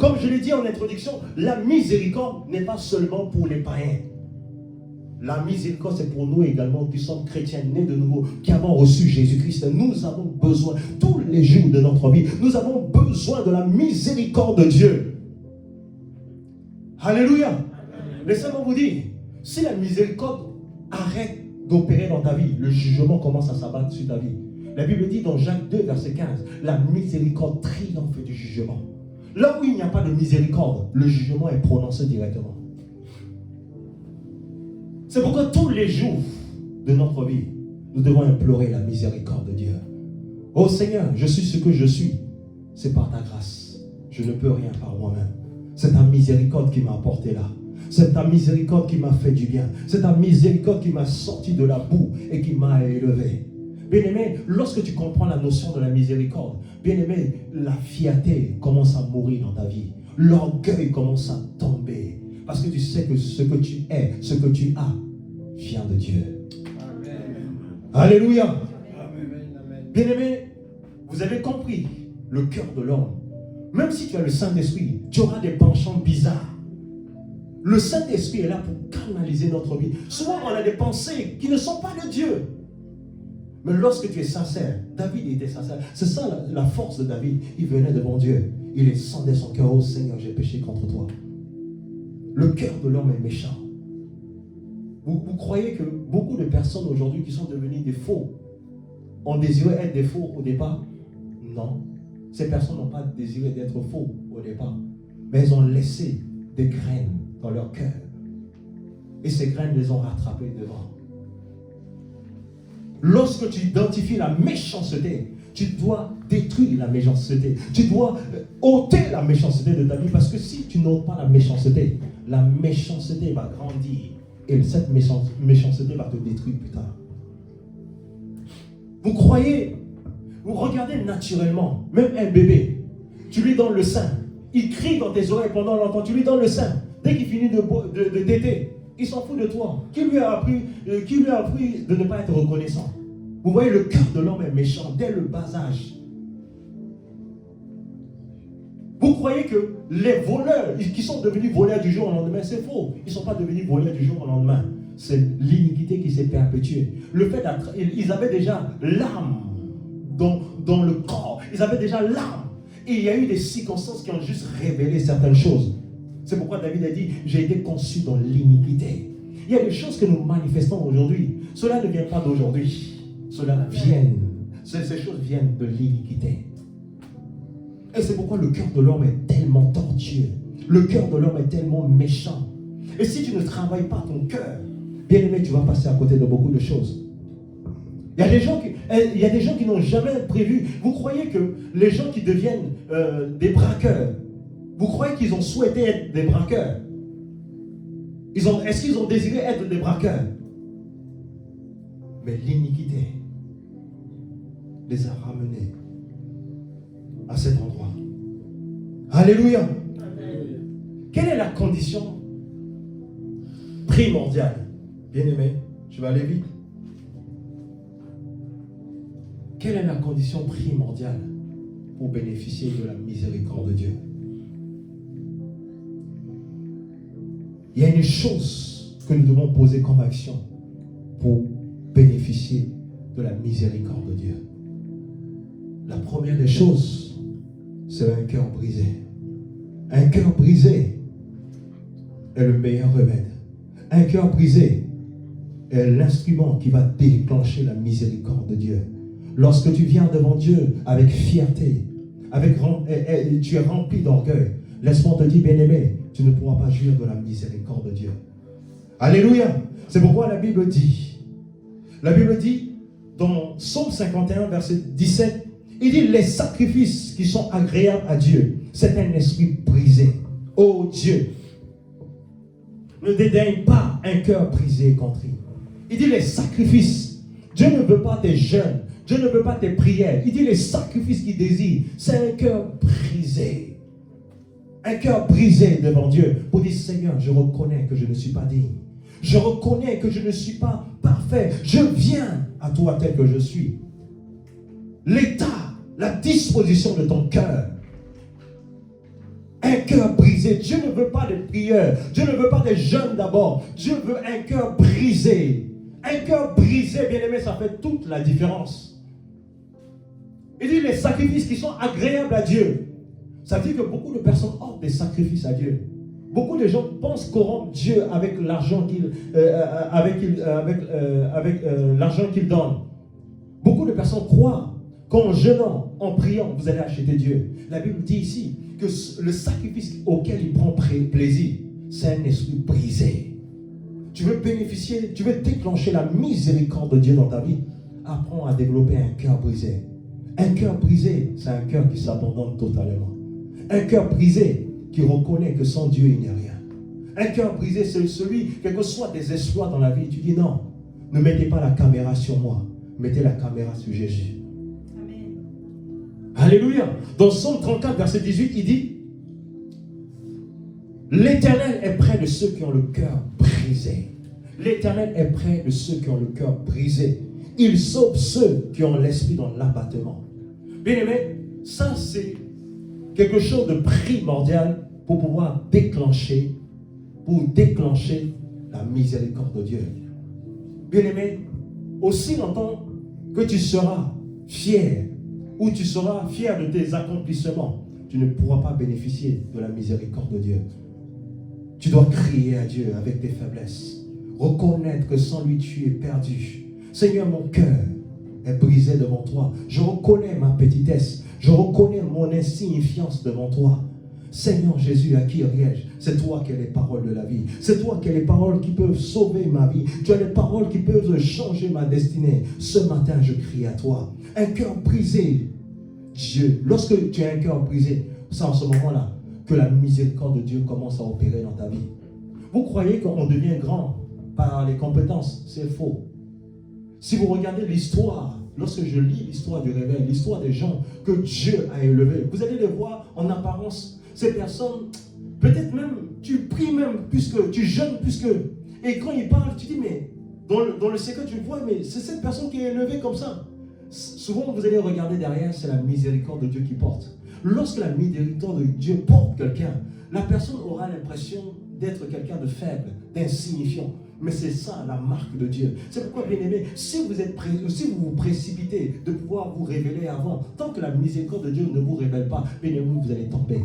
Comme je l'ai dit en introduction, la miséricorde n'est pas seulement pour les païens. La miséricorde, c'est pour nous également qui sommes chrétiens, nés de nouveau, qui avons reçu Jésus-Christ. Nous avons besoin, tous les jours de notre vie, nous avons besoin de la miséricorde de Dieu. Alléluia. Laissez-moi vous dire, si la miséricorde arrête d'opérer dans ta vie, le jugement commence à s'abattre sur ta vie. La Bible dit dans Jacques 2, verset 15, la miséricorde triomphe du jugement. Là où il n'y a pas de miséricorde, le jugement est prononcé directement. C'est pourquoi tous les jours de notre vie, nous devons implorer la miséricorde de Dieu. Oh Seigneur, je suis ce que je suis. C'est par ta grâce. Je ne peux rien par moi-même. C'est ta miséricorde qui m'a apporté là. C'est ta miséricorde qui m'a fait du bien. C'est ta miséricorde qui m'a sorti de la boue et qui m'a élevé. Bien-aimé, lorsque tu comprends la notion de la miséricorde, bien-aimé, la fierté commence à mourir dans ta vie. L'orgueil commence à tomber. Parce que tu sais que ce que tu es, ce que tu as, vient de Dieu. Amen. Alléluia. Amen. Bien-aimé, vous avez compris le cœur de l'homme. Même si tu as le Saint-Esprit, tu auras des penchants bizarres. Le Saint-Esprit est là pour canaliser notre vie. Souvent, on a des pensées qui ne sont pas de Dieu. Mais lorsque tu es sincère, David était sincère. C'est ça la force de David. Il venait devant Dieu. Il scindait son cœur. Oh Seigneur, j'ai péché contre toi. Le cœur de l'homme est méchant. Vous croyez que beaucoup de personnes aujourd'hui qui sont devenues des faux ont désiré être des faux au départ? Non. Ces personnes n'ont pas désiré d'être faux au départ. Mais elles ont laissé des graines dans leur cœur. Et ces graines les ont rattrapées devant. Lorsque tu identifies la méchanceté, tu dois détruire la méchanceté. Tu dois ôter la méchanceté de ta vie. Parce que si tu n'ôtes pas la méchanceté va grandir. Et cette méchanceté va te détruire plus tard. Vous croyez, vous regardez naturellement, même un bébé, tu lui donnes le sein. Il crie dans tes oreilles pendant longtemps, tu lui donnes le sein. Dès qu'il finit de téter, il s'en fout de toi. Qui lui a appris de ne pas être reconnaissant? Vous voyez, le cœur de l'homme est méchant dès le bas âge. Vous croyez que les voleurs qui sont devenus voleurs du jour au lendemain, c'est faux. Ils ne sont pas devenus voleurs du jour au lendemain. C'est l'iniquité qui s'est perpétuée. Le fait ils avaient déjà l'âme dans le corps. Ils avaient déjà l'âme. Et il y a eu des circonstances qui ont juste révélé certaines choses. C'est pourquoi David a dit, j'ai été conçu dans l'iniquité. Il y a des choses que nous manifestons aujourd'hui. Cela ne vient pas d'aujourd'hui. Cela vient Ces choses viennent de l'iniquité. Et c'est pourquoi le cœur de l'homme est tellement tortueux. Le cœur de l'homme est tellement méchant. Et si tu ne travailles pas ton cœur, bien aimé, tu vas passer à côté de beaucoup de choses. Il y a des gens qui n'ont jamais prévu. Vous croyez que les gens qui deviennent des braqueurs, vous croyez qu'ils ont souhaité être des braqueurs? Est-ce qu'ils ont désiré être des braqueurs? Mais l'iniquité les a ramenés à cet endroit. Alléluia. Amen. Quelle est la condition primordiale? Bien-aimé, je vais aller vite. Quelle est la condition primordiale pour bénéficier de la miséricorde de Dieu? Il y a une chose que nous devons poser comme action pour bénéficier de la miséricorde de Dieu. La première des choses, c'est un cœur brisé. Un cœur brisé est le meilleur remède. Un cœur brisé est l'instrument qui va déclencher la miséricorde de Dieu. Lorsque tu viens devant Dieu avec fierté, tu es rempli d'orgueil, laisse-moi te dire, bien-aimé, tu ne pourras pas jouir de la miséricorde de Dieu. Alléluia. C'est pourquoi la Bible dit dans Psaume 51, verset 17, il dit, les sacrifices qui sont agréables à Dieu, c'est un esprit brisé. Oh Dieu, ne dédaigne pas un cœur brisé et contrit. Il dit, les sacrifices, Dieu ne veut pas tes jeûnes, Dieu ne veut pas tes prières. Il dit, les sacrifices qu'il désire, c'est un cœur brisé. Un cœur brisé devant Dieu pour dire, Seigneur, je reconnais que je ne suis pas digne. Je reconnais que je ne suis pas parfait. Je viens à toi tel que je suis. L'état, la disposition de ton cœur. Un cœur brisé. Dieu ne veut pas de prières. Dieu ne veut pas des jeûnes d'abord. Dieu veut un cœur brisé. Un cœur brisé, bien aimé, ça fait toute la différence. Il dit les sacrifices qui sont agréables à Dieu. Ça veut dire que beaucoup de personnes offrent des sacrifices à Dieu. Beaucoup de gens pensent corrompre Dieu avec l'argent l'argent qu'il donne. Beaucoup de personnes croient qu'en jeûnant, en priant, vous allez acheter Dieu. La Bible dit ici que le sacrifice auquel il prend plaisir, c'est un esprit brisé. Tu veux bénéficier, tu veux déclencher la miséricorde de Dieu dans ta vie, apprends à développer un cœur brisé. Un cœur brisé, c'est un cœur qui s'abandonne totalement. Un cœur brisé qui reconnaît que sans Dieu, il n'y a rien. Un cœur brisé, c'est celui, quels que soient tes exploits dans la vie, tu dis non, ne mettez pas la caméra sur moi, mettez la caméra sur Jésus. Amen. Alléluia. Dans Psaume 34, verset 18, il dit, l'Éternel est près de ceux qui ont le cœur brisé. L'Éternel est près de ceux qui ont le cœur brisé. Il sauve ceux qui ont l'esprit dans l'abattement. Bien aimé, ça c'est quelque chose de primordial pour pouvoir déclencher la miséricorde de Dieu. Bien aimé, aussi longtemps que tu seras fier ou tu seras fier de tes accomplissements, tu ne pourras pas bénéficier de la miséricorde de Dieu. Tu dois crier à Dieu avec tes faiblesses. Reconnaître que sans lui tu es perdu. Seigneur, mon cœur est brisé devant toi. Je reconnais ma petitesse. Je reconnais mon insignifiance devant toi. Seigneur Jésus, à qui irai-je? C'est toi qui as les paroles de la vie. C'est toi qui as les paroles qui peuvent sauver ma vie. Tu as les paroles qui peuvent changer ma destinée. Ce matin, je crie à toi. Un cœur brisé. Dieu, lorsque tu as un cœur brisé, c'est en ce moment-là que la miséricorde de Dieu commence à opérer dans ta vie. Vous croyez qu'on devient grand par les compétences? C'est faux. Si vous regardez l'histoire, lorsque je lis l'histoire du réveil, l'histoire des gens que Dieu a élevés, vous allez les voir en apparence, ces personnes, peut-être même, tu pries même plus que, tu jeûnes plus que, et quand ils parlent, tu dis, mais dans le secret, tu vois, mais c'est cette personne qui est élevée comme ça. Souvent, vous allez regarder derrière, c'est la miséricorde de Dieu qui porte. Lorsque la miséricorde de Dieu porte quelqu'un, la personne aura l'impression d'être quelqu'un de faible, d'insignifiant. Mais c'est ça la marque de Dieu. C'est pourquoi, bien aimé, si vous vous précipitez de pouvoir vous révéler avant, tant que la miséricorde de Dieu ne vous révèle pas, bien aimé, vous allez tomber.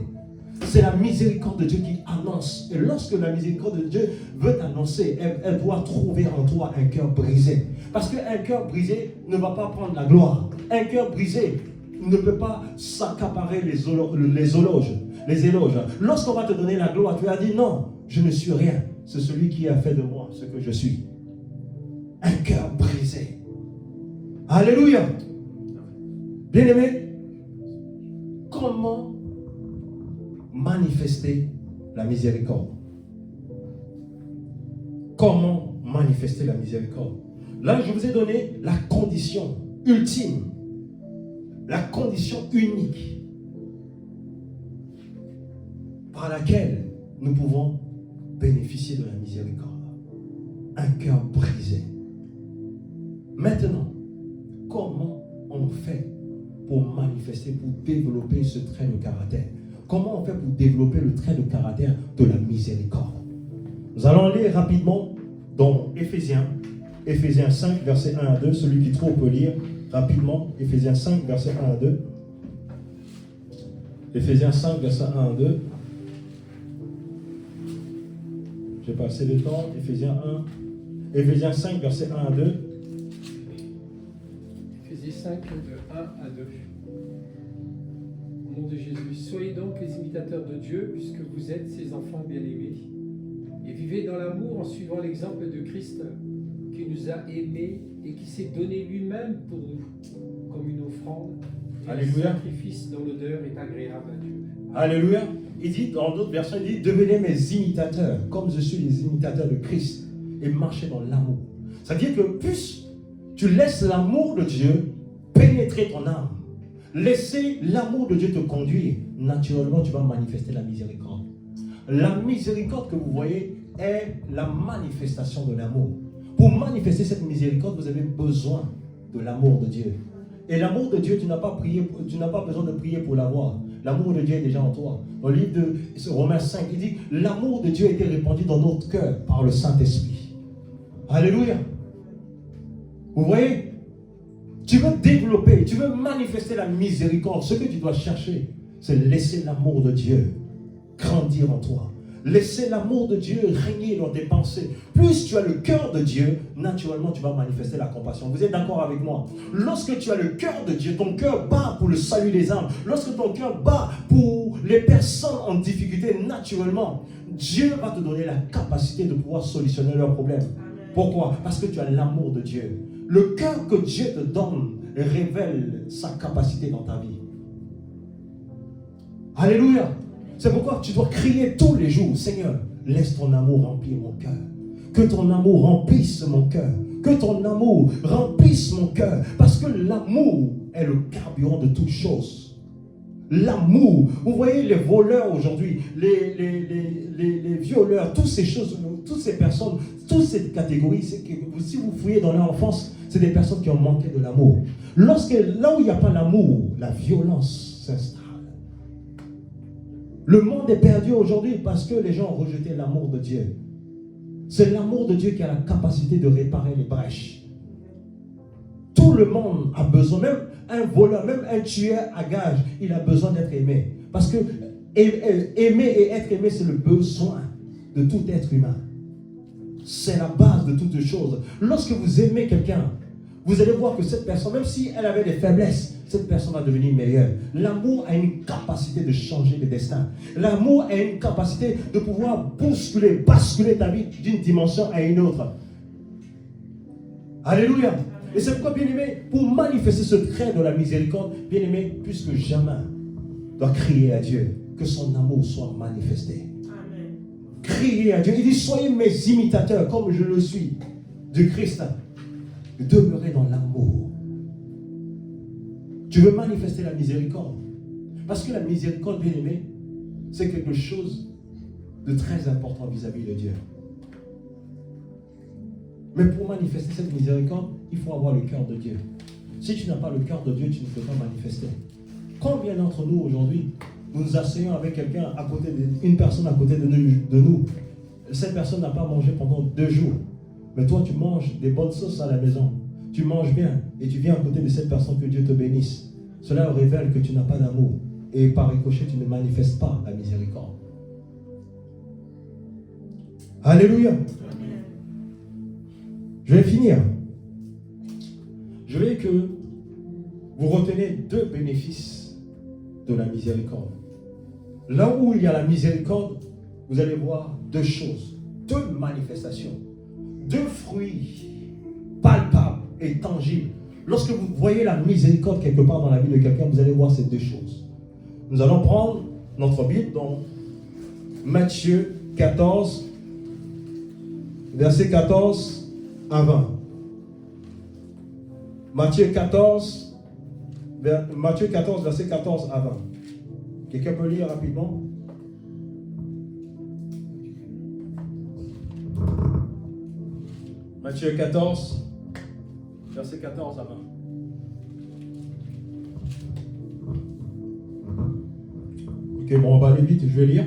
C'est la miséricorde de Dieu qui annonce. Et lorsque la miséricorde de Dieu veut t'annoncer, elle doit trouver en toi un cœur brisé. Parce qu'un cœur brisé ne va pas prendre la gloire. Un cœur brisé ne peut pas s'accaparer les éloges. Lorsqu'on va te donner la gloire, tu vas dire non, je ne suis rien. C'est celui qui a fait de moi ce que je suis. Un cœur brisé. Alléluia. Bien-aimé, comment manifester la miséricorde? Comment manifester la miséricorde? Là, je vous ai donné la condition ultime, la condition unique par laquelle nous pouvons bénéficier de la miséricorde. Un cœur brisé. Maintenant, comment on fait pour manifester, pour développer ce trait de caractère? Comment on fait pour développer le trait de caractère de la miséricorde? Nous allons lire rapidement dans Éphésiens 5, versets 1 à 2. Celui qui trouve peut lire rapidement. Éphésiens 5, versets 1 à 2. Éphésiens 5, versets 1 à 2. J'ai passé le temps. Éphésiens 5, versets 1 à 2. Éphésiens 5, de 1 à 2. Au nom de Jésus, soyez donc les imitateurs de Dieu, puisque vous êtes ses enfants bien-aimés. Et vivez dans l'amour en suivant l'exemple de Christ, qui nous a aimés et qui s'est donné lui-même pour nous, comme une offrande et Alléluia. un sacrifice dont l'odeur est agréable à Dieu. Alléluia. Il dit, dans d'autres versions, il dit, devenez mes imitateurs, comme je suis les imitateurs de Christ, et marchez dans l'amour. C'est-à-dire que plus tu laisses l'amour de Dieu pénétrer ton âme, laisser l'amour de Dieu te conduire, naturellement tu vas manifester la miséricorde. La miséricorde que vous voyez est la manifestation de l'amour. Pour manifester cette miséricorde, vous avez besoin de l'amour de Dieu. Et l'amour de Dieu, tu n'as pas besoin de prier pour l'avoir. L'amour de Dieu est déjà en toi. Dans le livre de Romains 5, il dit, l'amour de Dieu a été répandu dans notre cœur par le Saint-Esprit. Alléluia. Vous voyez, tu veux développer, tu veux manifester la miséricorde. Ce que tu dois chercher, c'est laisser l'amour de Dieu grandir en toi. Laisser l'amour de Dieu régner dans tes pensées. Plus tu as le cœur de Dieu, naturellement tu vas manifester la compassion. Vous êtes d'accord avec moi? Lorsque tu as le cœur de Dieu, ton cœur bat pour le salut des âmes. Lorsque ton cœur bat pour les personnes en difficulté, naturellement, Dieu va te donner la capacité de pouvoir solutionner leurs problèmes. Pourquoi? Parce que tu as l'amour de Dieu. Le cœur que Dieu te donne révèle sa capacité dans ta vie. Alléluia. C'est pourquoi tu dois crier tous les jours, Seigneur, laisse ton amour remplir mon cœur. Que ton amour remplisse mon cœur. Que ton amour remplisse mon cœur. Parce que l'amour est le carburant de toutes choses. L'amour. Vous voyez les voleurs aujourd'hui, les violeurs, toutes ces choses, toutes ces personnes, toutes ces catégories, si vous fouillez dans leur enfance, c'est des personnes qui ont manqué de l'amour. Là où il n'y a pas l'amour, la violence s'installe. Le monde est perdu aujourd'hui parce que les gens ont rejeté l'amour de Dieu. C'est l'amour de Dieu qui a la capacité de réparer les brèches. Tout le monde a besoin, même un voleur, même un tueur à gage, il a besoin d'être aimé. Parce que aimer et être aimé, c'est le besoin de tout être humain. C'est la base de toutes choses. Lorsque vous aimez quelqu'un, vous allez voir que cette personne, même si elle avait des faiblesses, cette personne va devenir meilleure. L'amour a une capacité de changer le destin. L'amour a une capacité de pouvoir basculer ta vie d'une dimension à une autre. Alléluia. Et c'est pourquoi, bien-aimé, pour manifester ce trait de la miséricorde, bien-aimé, plus que jamais, doit crier à Dieu que son amour soit manifesté. Amen. Crier à Dieu. Il dit, soyez mes imitateurs comme je le suis du Christ. Demeurez dans l'amour. Tu veux manifester la miséricorde. Parce que la miséricorde, bien-aimé, c'est quelque chose de très important vis-à-vis de Dieu. Mais pour manifester cette miséricorde, il faut avoir le cœur de Dieu. Si tu n'as pas le cœur de Dieu, tu ne peux pas manifester. Combien d'entre nous aujourd'hui, nous nous asseyons avec quelqu'un à côté une personne à côté de nous. Cette personne n'a pas mangé pendant 2 jours. Mais toi, tu manges des bonnes sauces à la maison. Tu manges bien et tu viens à côté de cette personne, que Dieu te bénisse. Cela révèle que tu n'as pas d'amour. et par ricochet, tu ne manifestes pas la miséricorde. Alléluia. Je vais finir. Je veux que vous retenez 2 bénéfices de la miséricorde. Là où il y a la miséricorde, vous allez voir 2 choses, 2 manifestations, 2 fruits palpables et tangibles. Lorsque vous voyez la miséricorde quelque part dans la vie de quelqu'un, vous allez voir ces 2 choses. Nous allons prendre notre Bible dans Matthieu 14, verset 14 à 20. Matthieu 14, verset 14 à 20. Quelqu'un peut lire rapidement? Matthieu 14, verset 14 à 20. Ok, bon, on va aller vite, je vais lire.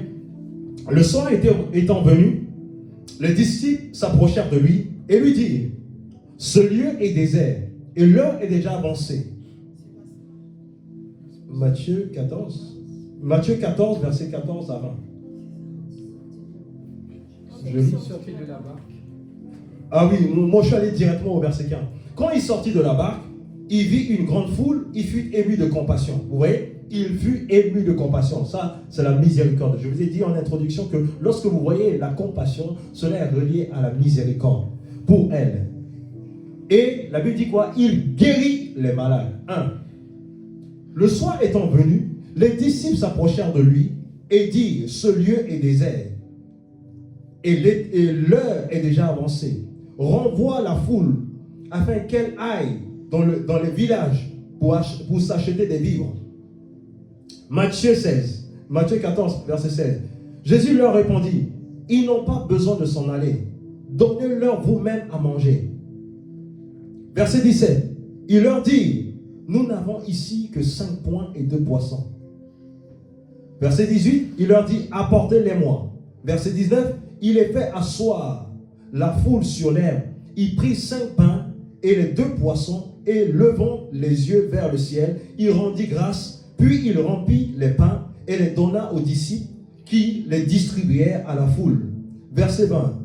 Le soir étant venu, les disciples s'approchèrent de lui et lui dirent: ce lieu est désert et l'heure est déjà avancée. Matthieu 14, verset 14 à 20. Je lis. Sorti de la barque. Ah oui, moi je suis allé directement au verset 15. Quand il sortit de la barque, il vit une grande foule, il fut ému de compassion. Vous voyez? Il fut ému de compassion. Ça, c'est la miséricorde. Je vous ai dit en introduction que lorsque vous voyez la compassion, cela est relié à la miséricorde pour elle. Et la Bible dit quoi? Il guérit les malades. 1. Le soir étant venu, les disciples s'approchèrent de lui et dirent: ce lieu est désert et l'heure est déjà avancée. Renvoie la foule afin qu'elle aille dans les villages pour s'acheter des vivres. Matthieu 14, verset 16. Jésus leur répondit: ils n'ont pas besoin de s'en aller. Donnez-leur vous-même à manger. Verset 17. Il leur dit: nous n'avons ici que 5 pains et 2 poissons. Verset 18. Il leur dit: apportez-les-moi. Verset 19. Il les fait asseoir la foule sur l'herbe. Il prit 5 pains et les 2 poissons, et levant les yeux vers le ciel, il rendit grâce, puis il remplit les pains et les donna aux disciples qui les distribuèrent à la foule. Verset 20.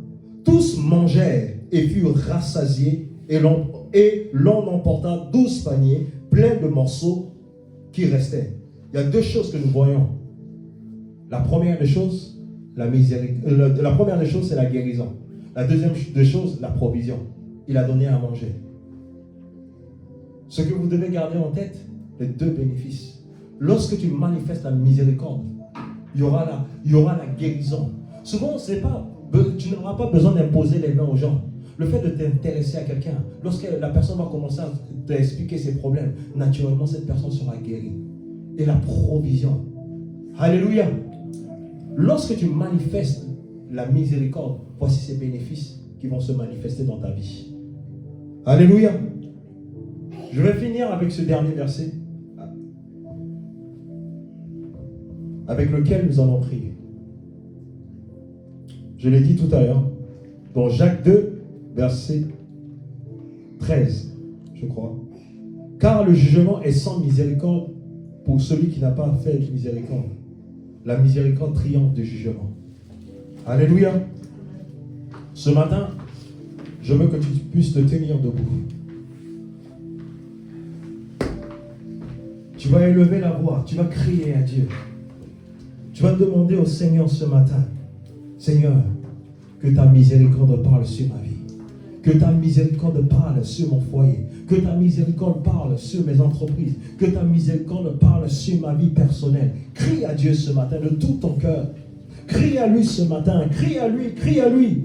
Tous mangèrent et furent rassasiés, et l'on emporta 12 paniers pleins de morceaux qui restaient. Il y a 2 choses que nous voyons. La première des choses, la première des choses, c'est la guérison. La deuxième des choses, la provision. Il a donné à manger. Ce que vous devez garder en tête, les 2 bénéfices. Lorsque tu manifestes la miséricorde, il y aura la guérison. Souvent, tu n'auras pas besoin d'imposer les mains aux gens. Le fait de t'intéresser à quelqu'un, lorsque la personne va commencer à t'expliquer ses problèmes, naturellement, cette personne sera guérie. Et la provision. Alléluia. Lorsque tu manifestes la miséricorde, voici ces bénéfices qui vont se manifester dans ta vie. Alléluia. Je vais finir avec ce dernier verset avec lequel nous allons prier. Je l'ai dit tout à l'heure, dans Jacques 2, verset 13, je crois. Car le jugement est sans miséricorde pour celui qui n'a pas fait de miséricorde. La miséricorde triomphe du jugement. Alléluia. Ce matin, je veux que tu puisses te tenir debout. Tu vas élever la voix, tu vas crier à Dieu. Tu vas demander au Seigneur ce matin: Seigneur, que ta miséricorde parle sur ma vie. Que ta miséricorde parle sur mon foyer. Que ta miséricorde parle sur mes entreprises. Que ta miséricorde parle sur ma vie personnelle. Crie à Dieu ce matin de tout ton cœur. Crie à lui ce matin. Crie à lui, crie à lui.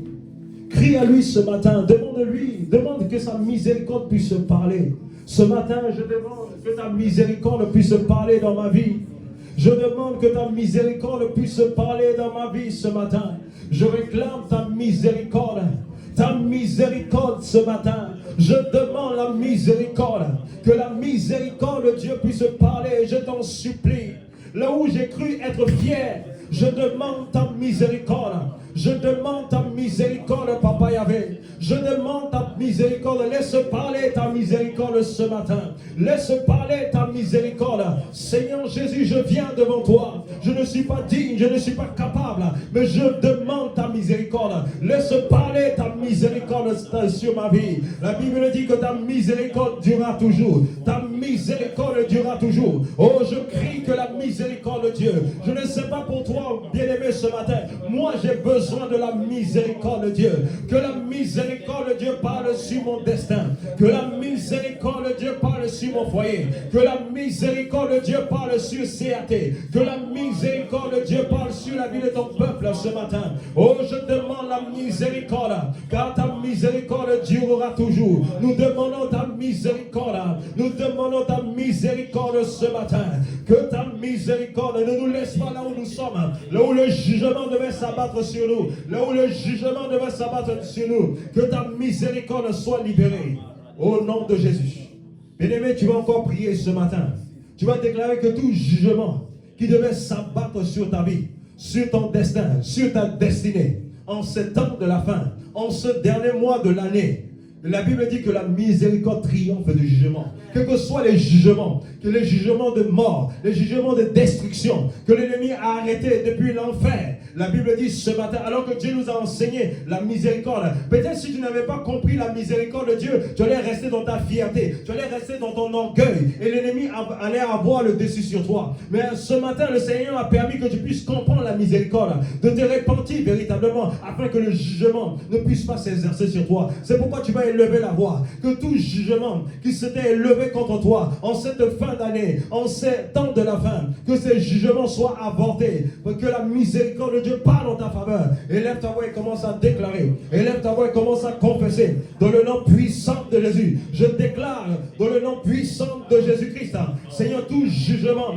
Crie à lui ce matin. Demande-lui. Demande que sa miséricorde puisse parler. Ce matin, je demande que ta miséricorde puisse parler dans ma vie. Je demande que ta miséricorde puisse parler dans ma vie ce matin. Je réclame ta miséricorde. Ta miséricorde ce matin. Je demande la miséricorde. Que la miséricorde de Dieu puisse parler. Je t'en supplie. Là où j'ai cru être fier, je demande ta miséricorde. Je demande ta miséricorde, Papa Yahvé. Je demande ta miséricorde. Laisse parler ta miséricorde ce matin. Laisse parler ta miséricorde. Seigneur Jésus, je viens devant toi. Je ne suis pas digne, je ne suis pas capable, mais je demande ta miséricorde. Laisse parler ta miséricorde sur ma vie. La Bible dit que ta miséricorde durera toujours. Ta miséricorde durera toujours. Oh, je crie que la miséricorde de Dieu. Je ne sais pas pour toi, bien-aimé, ce matin. Moi, j'ai besoin de la miséricorde de Dieu. Que la miséricorde de Dieu parle sur mon destin. Que la miséricorde de Dieu parle sur mon foyer. Que la miséricorde de Dieu parle sur CAT. Que la miséricorde de Dieu parle sur la vie de ton peuple ce matin. Oh, je demande la miséricorde, car ta miséricorde durera toujours. Nous demandons ta miséricorde. Nous demandons ta miséricorde ce matin. Que ta miséricorde ne nous laisse pas là où nous sommes, là où le jugement devait s'abattre sur nous, là où le jugement devait s'abattre sur nous. Que ta miséricorde soit libérée au nom de Jésus. Bien-aimé, tu vas encore prier ce matin. Tu vas déclarer que tout jugement qui devait s'abattre sur ta vie, sur ton destin, sur ta destinée, en ce temps de la fin, en ce dernier mois de l'année, la Bible dit que la miséricorde triomphe du jugement. Quels que soient les jugements, que les jugements de mort, les jugements de destruction, que l'ennemi a arrêté depuis l'enfer. La Bible dit ce matin, alors que Dieu nous a enseigné la miséricorde, peut-être si tu n'avais pas compris la miséricorde de Dieu, tu allais rester dans ta fierté, tu allais rester dans ton orgueil, et l'ennemi allait avoir le dessus sur toi. Mais ce matin, le Seigneur a permis que tu puisses comprendre la miséricorde, de te repentir véritablement, afin que le jugement ne puisse pas s'exercer sur toi. C'est pourquoi tu vas élever la voix, que tout jugement qui s'était élevé contre toi en cette fin d'année, en ces temps de la fin, que ces jugements soient avortés, que la miséricorde de Dieu parle en ta faveur. Élève ta voix et commence à déclarer, élève ta voix et commence à confesser, dans le nom puissant de Jésus. Je déclare dans le nom puissant de Jésus-Christ, Seigneur, tout jugement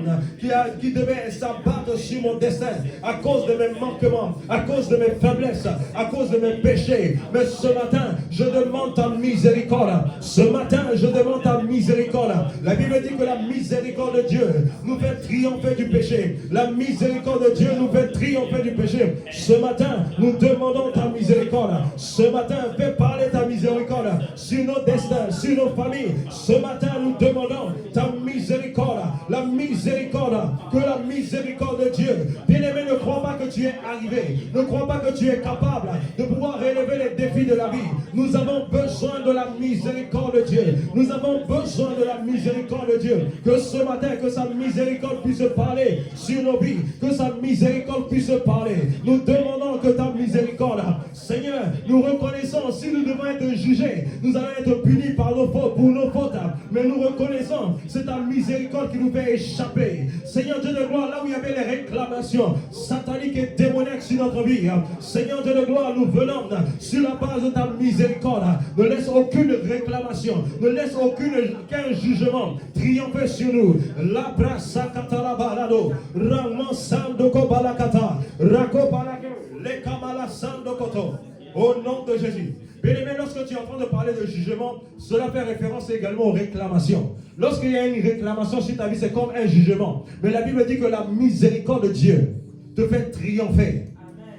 qui devait s'abattre sur mon destin à cause de mes manquements, à cause de mes faiblesses, à cause de mes péchés, mais ce matin je demande ta miséricorde. Ce matin je demande ta miséricorde. La Bible dit que la miséricorde de Dieu nous fait triompher du péché. La miséricorde de Dieu nous fait triompher du péché. Ce matin nous demandons ta miséricorde. Ce matin fais parler ta miséricorde sur nos destins, sur nos familles. Ce matin nous demandons ta miséricorde. La miséricorde, que la miséricorde de Dieu. Bien-aimé, ne crois pas que tu es arrivé, ne crois pas que tu es capable de pouvoir relever les défis de la vie. Nous avons besoin de la miséricorde de Dieu. Nous avons besoin de la miséricorde de Dieu. Que ce matin, que sa miséricorde puisse parler sur nos vies. Que sa miséricorde puisse parler. Nous demandons que ta miséricorde, Seigneur, nous reconnaissons, si nous devons être jugés, nous allons être punis par nos fautes, pour nos fautes. Mais nous reconnaissons, c'est ta miséricorde qui nous fait échapper. Seigneur Dieu de gloire, là où il y avait les réclamations sataniques et démoniaques sur notre vie, Seigneur Dieu de gloire, nous venons sur la base de ta miséricorde. Ne laisse aucune réclamation, ne laisse aucun jugement triompher sur nous. La brasa katalabalado, ramon sando kobalakata, rako balake, le kamala sando koto. Au nom de Jésus. Bien-aimé, lorsque tu es en train de parler de jugement, cela fait référence également aux réclamations. Lorsqu'il y a une réclamation sur ta vie, c'est comme un jugement. Mais la Bible dit que la miséricorde de Dieu te fait triompher.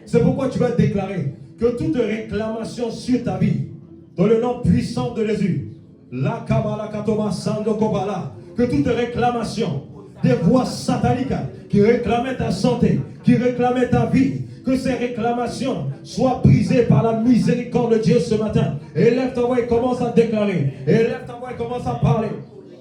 C'est pourquoi tu vas déclarer que toute réclamation sur ta vie, dans le nom puissant de Jésus, la kabala katoma sando kobala, que toute réclamation des voix sataniques qui réclamaient ta santé, qui réclamaient ta vie, que ces réclamations soient brisées par la miséricorde de Dieu ce matin. Élève ta voix et commence à déclarer. Élève ta voix et commence à parler.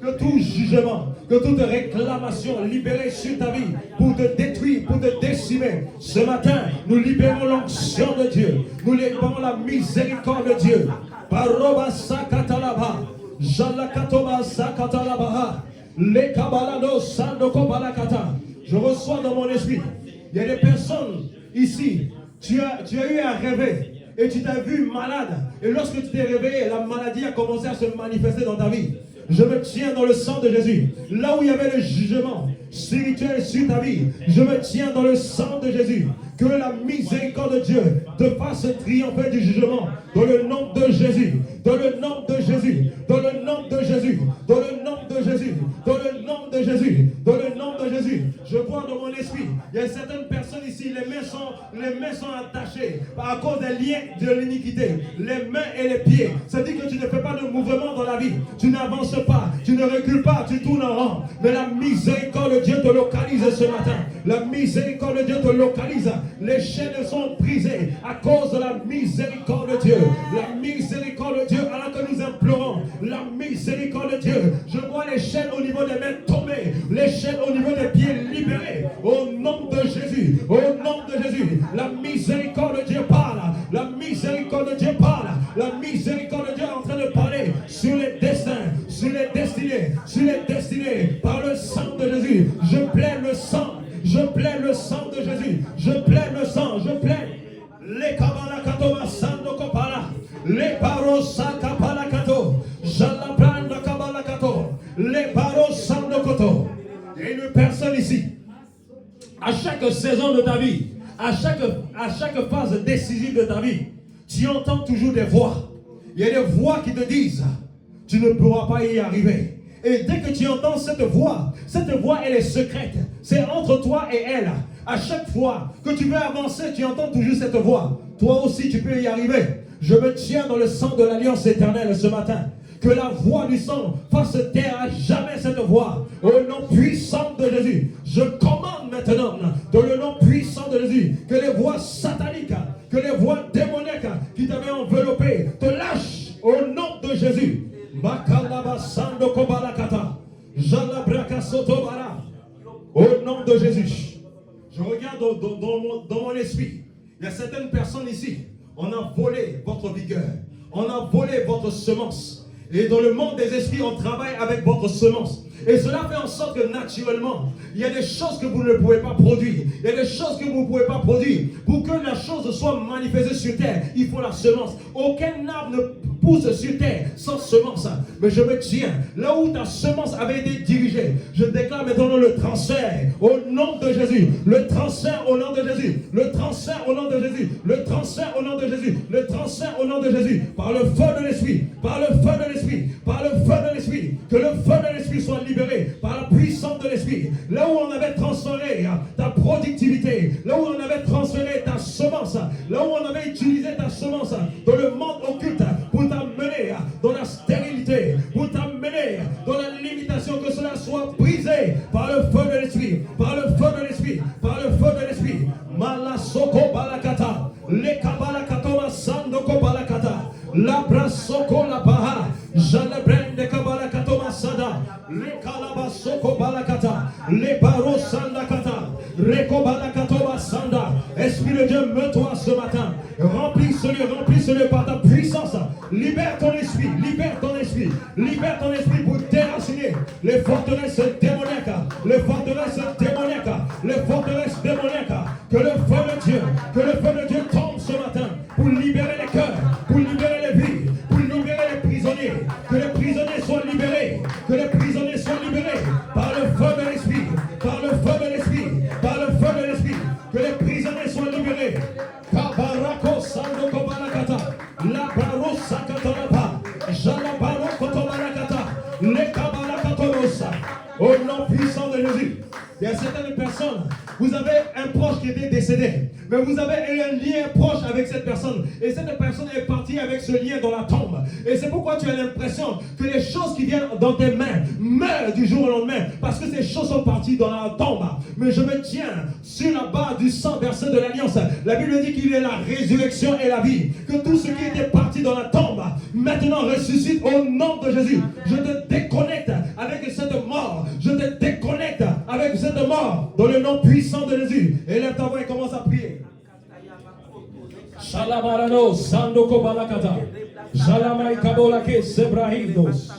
Que tout jugement, que toute réclamation libérée sur ta vie pour te détruire, pour te décimer, ce matin, nous libérons l'onction de Dieu. Nous libérons la miséricorde de Dieu. Paroba sakatalaba, jalakatoba sakatalaba, le kabalado sando kobalakata. Je reçois dans mon esprit, il y a des personnes ici, tu as eu à rêver et tu t'as vu malade. Et lorsque tu t'es réveillé, la maladie a commencé à se manifester dans ta vie. Je me tiens dans le sang de Jésus. Là où il y avait le jugement spirituel sur ta vie, je me tiens dans le sang de Jésus. Que la miséricorde de Dieu te fasse triompher du jugement. Dans le nom de Jésus. Dans le nom de Jésus. Dans le nom de Jésus. Dans le nom de Jésus. Dans le nom de Jésus. Dans le nom de Jésus. Je vois dans mon esprit, il y a certaines personnes ici, les mains sont Les mains sont attachées à cause des liens de l'iniquité. Les mains et les pieds. Ça dit que tu ne fais pas de mouvement dans la vie. Tu n'avances pas, tu ne recules pas, tu tournes en rond. Mais la miséricorde de Dieu te localise ce matin. La miséricorde de Dieu te localise. Les chaînes sont brisées à cause de la miséricorde de Dieu. La miséricorde de Dieu, alors que nous implorons la miséricorde de Dieu. Je vois les chaînes au niveau des mains tomber, les chaînes au niveau des pieds libérées. Au nom de Jésus, au nom de Jésus, la miséricorde de Dieu parle. La miséricorde de Dieu parle. La miséricorde de Dieu est en train de parler sur les destins, sur les destinées, sur les destinées, par le sang de Jésus. Je plains le sang. Je plains le sang de Jésus. Je plains le sang. Je plains. Les kabalakato masando kopala. Les parosa kapalakato. Jalabranda kabalakato. Les parosando koto. Il y a une personne ici. À chaque saison de ta vie, à chaque phase décisive de ta vie, tu entends toujours des voix. Il y a des voix qui te disent, tu ne pourras pas y arriver. Et dès que tu entends cette voix, elle est secrète. C'est entre toi et elle. À chaque fois que tu veux avancer, tu entends toujours cette voix. Toi aussi, tu peux y arriver. Je me tiens dans le sang de l'alliance éternelle ce matin. Que la voix du sang fasse taire à jamais cette voix. Au nom puissant de Jésus, je commande maintenant, dans le nom puissant de Jésus, que les voix sataniques, que les voix démoniaques qui t'avaient enveloppé te lâchent au nom de Jésus. Au nom de Jésus. Je regarde dans mon esprit. Il y a certaines personnes ici. On a volé votre vigueur. On a volé votre semence. Et dans le monde des esprits, on travaille avec votre semence. Et cela fait en sorte que naturellement, il y a des choses que vous ne pouvez pas produire. Il y a des choses que vous ne pouvez pas produire. Pour que la chose soit manifestée sur terre, il faut la semence. Aucun arbre ne pousse sur terre sans semence. Mais je me tiens là où ta semence avait été dirigée. Je déclare maintenant le transfert au nom de Jésus. Le transfert au nom de Jésus. Le transfert au nom de Jésus. Le transfert au nom de Jésus. Le transfert au nom de Jésus. Par le feu de l'esprit. Par le feu de l'esprit. Par le feu de l'esprit. Que le feu de l'esprit soit libéré par la puissance de l'esprit. Là où on avait transféré ta productivité, là où on avait transféré ta semence, là où on avait utilisé ta semence dans le monde occulte pour t'amener dans la stérilité, pour t'amener dans la limitation, que cela soit brisé par le feu de l'esprit, par le feu de l'esprit, par le feu de l'esprit. Malasoko balakata, le kabalakato masandoko balakata, la brasoko la baha, jalebrende kabalakato masada, le kalabasoko balakata, le barosanda kata, reko balakato masanda. Esprit de Dieu, meut-toi ce matin, remplis-le par ta puissance. Libère ton esprit, libère ton esprit, libère ton esprit pour déraciner les forteresses démoniaques, les forteresses démoniaques, les forteresses démoniaques. Que le feu de Dieu tombe ce matin pour libérer les cœurs, pour libérer les vies, pour libérer les prisonniers. Que les prisonniers soient libérés, que les prisonniers soient libérés par le feu de l'esprit, par le feu de l'esprit, par le feu de l'esprit. Que les prisonniers soient libérés. Kabarako sandoko balakata, la baro sakatarapa, jalabaro kotobalakata, le kabarakatorosa. Au nom puissant de Jésus. Il y a certaines personnes, vous avez un proche qui était décédé, mais vous avez un lien proche avec cette personne, et cette personne est partie avec ce lien dans la tombe. Et c'est pourquoi tu as l'impression que les choses qui viennent dans tes mains meurent du jour au lendemain, parce que ces choses sont parties dans la tombe. Mais je me tiens sur la barre du sang versé de l'alliance. La Bible dit qu'il est la résurrection et la vie, que tout ce qui était parti dans la tombe maintenant ressuscite au nom de Jésus. Je te déconnecte avec cette mort, je te déconnecte avec cette mort dans le nom puissant de Jésus. Et lève ta voix et commence à prier. Shalabarano sandoko balakata, Jalamai kabolake sebrahidos.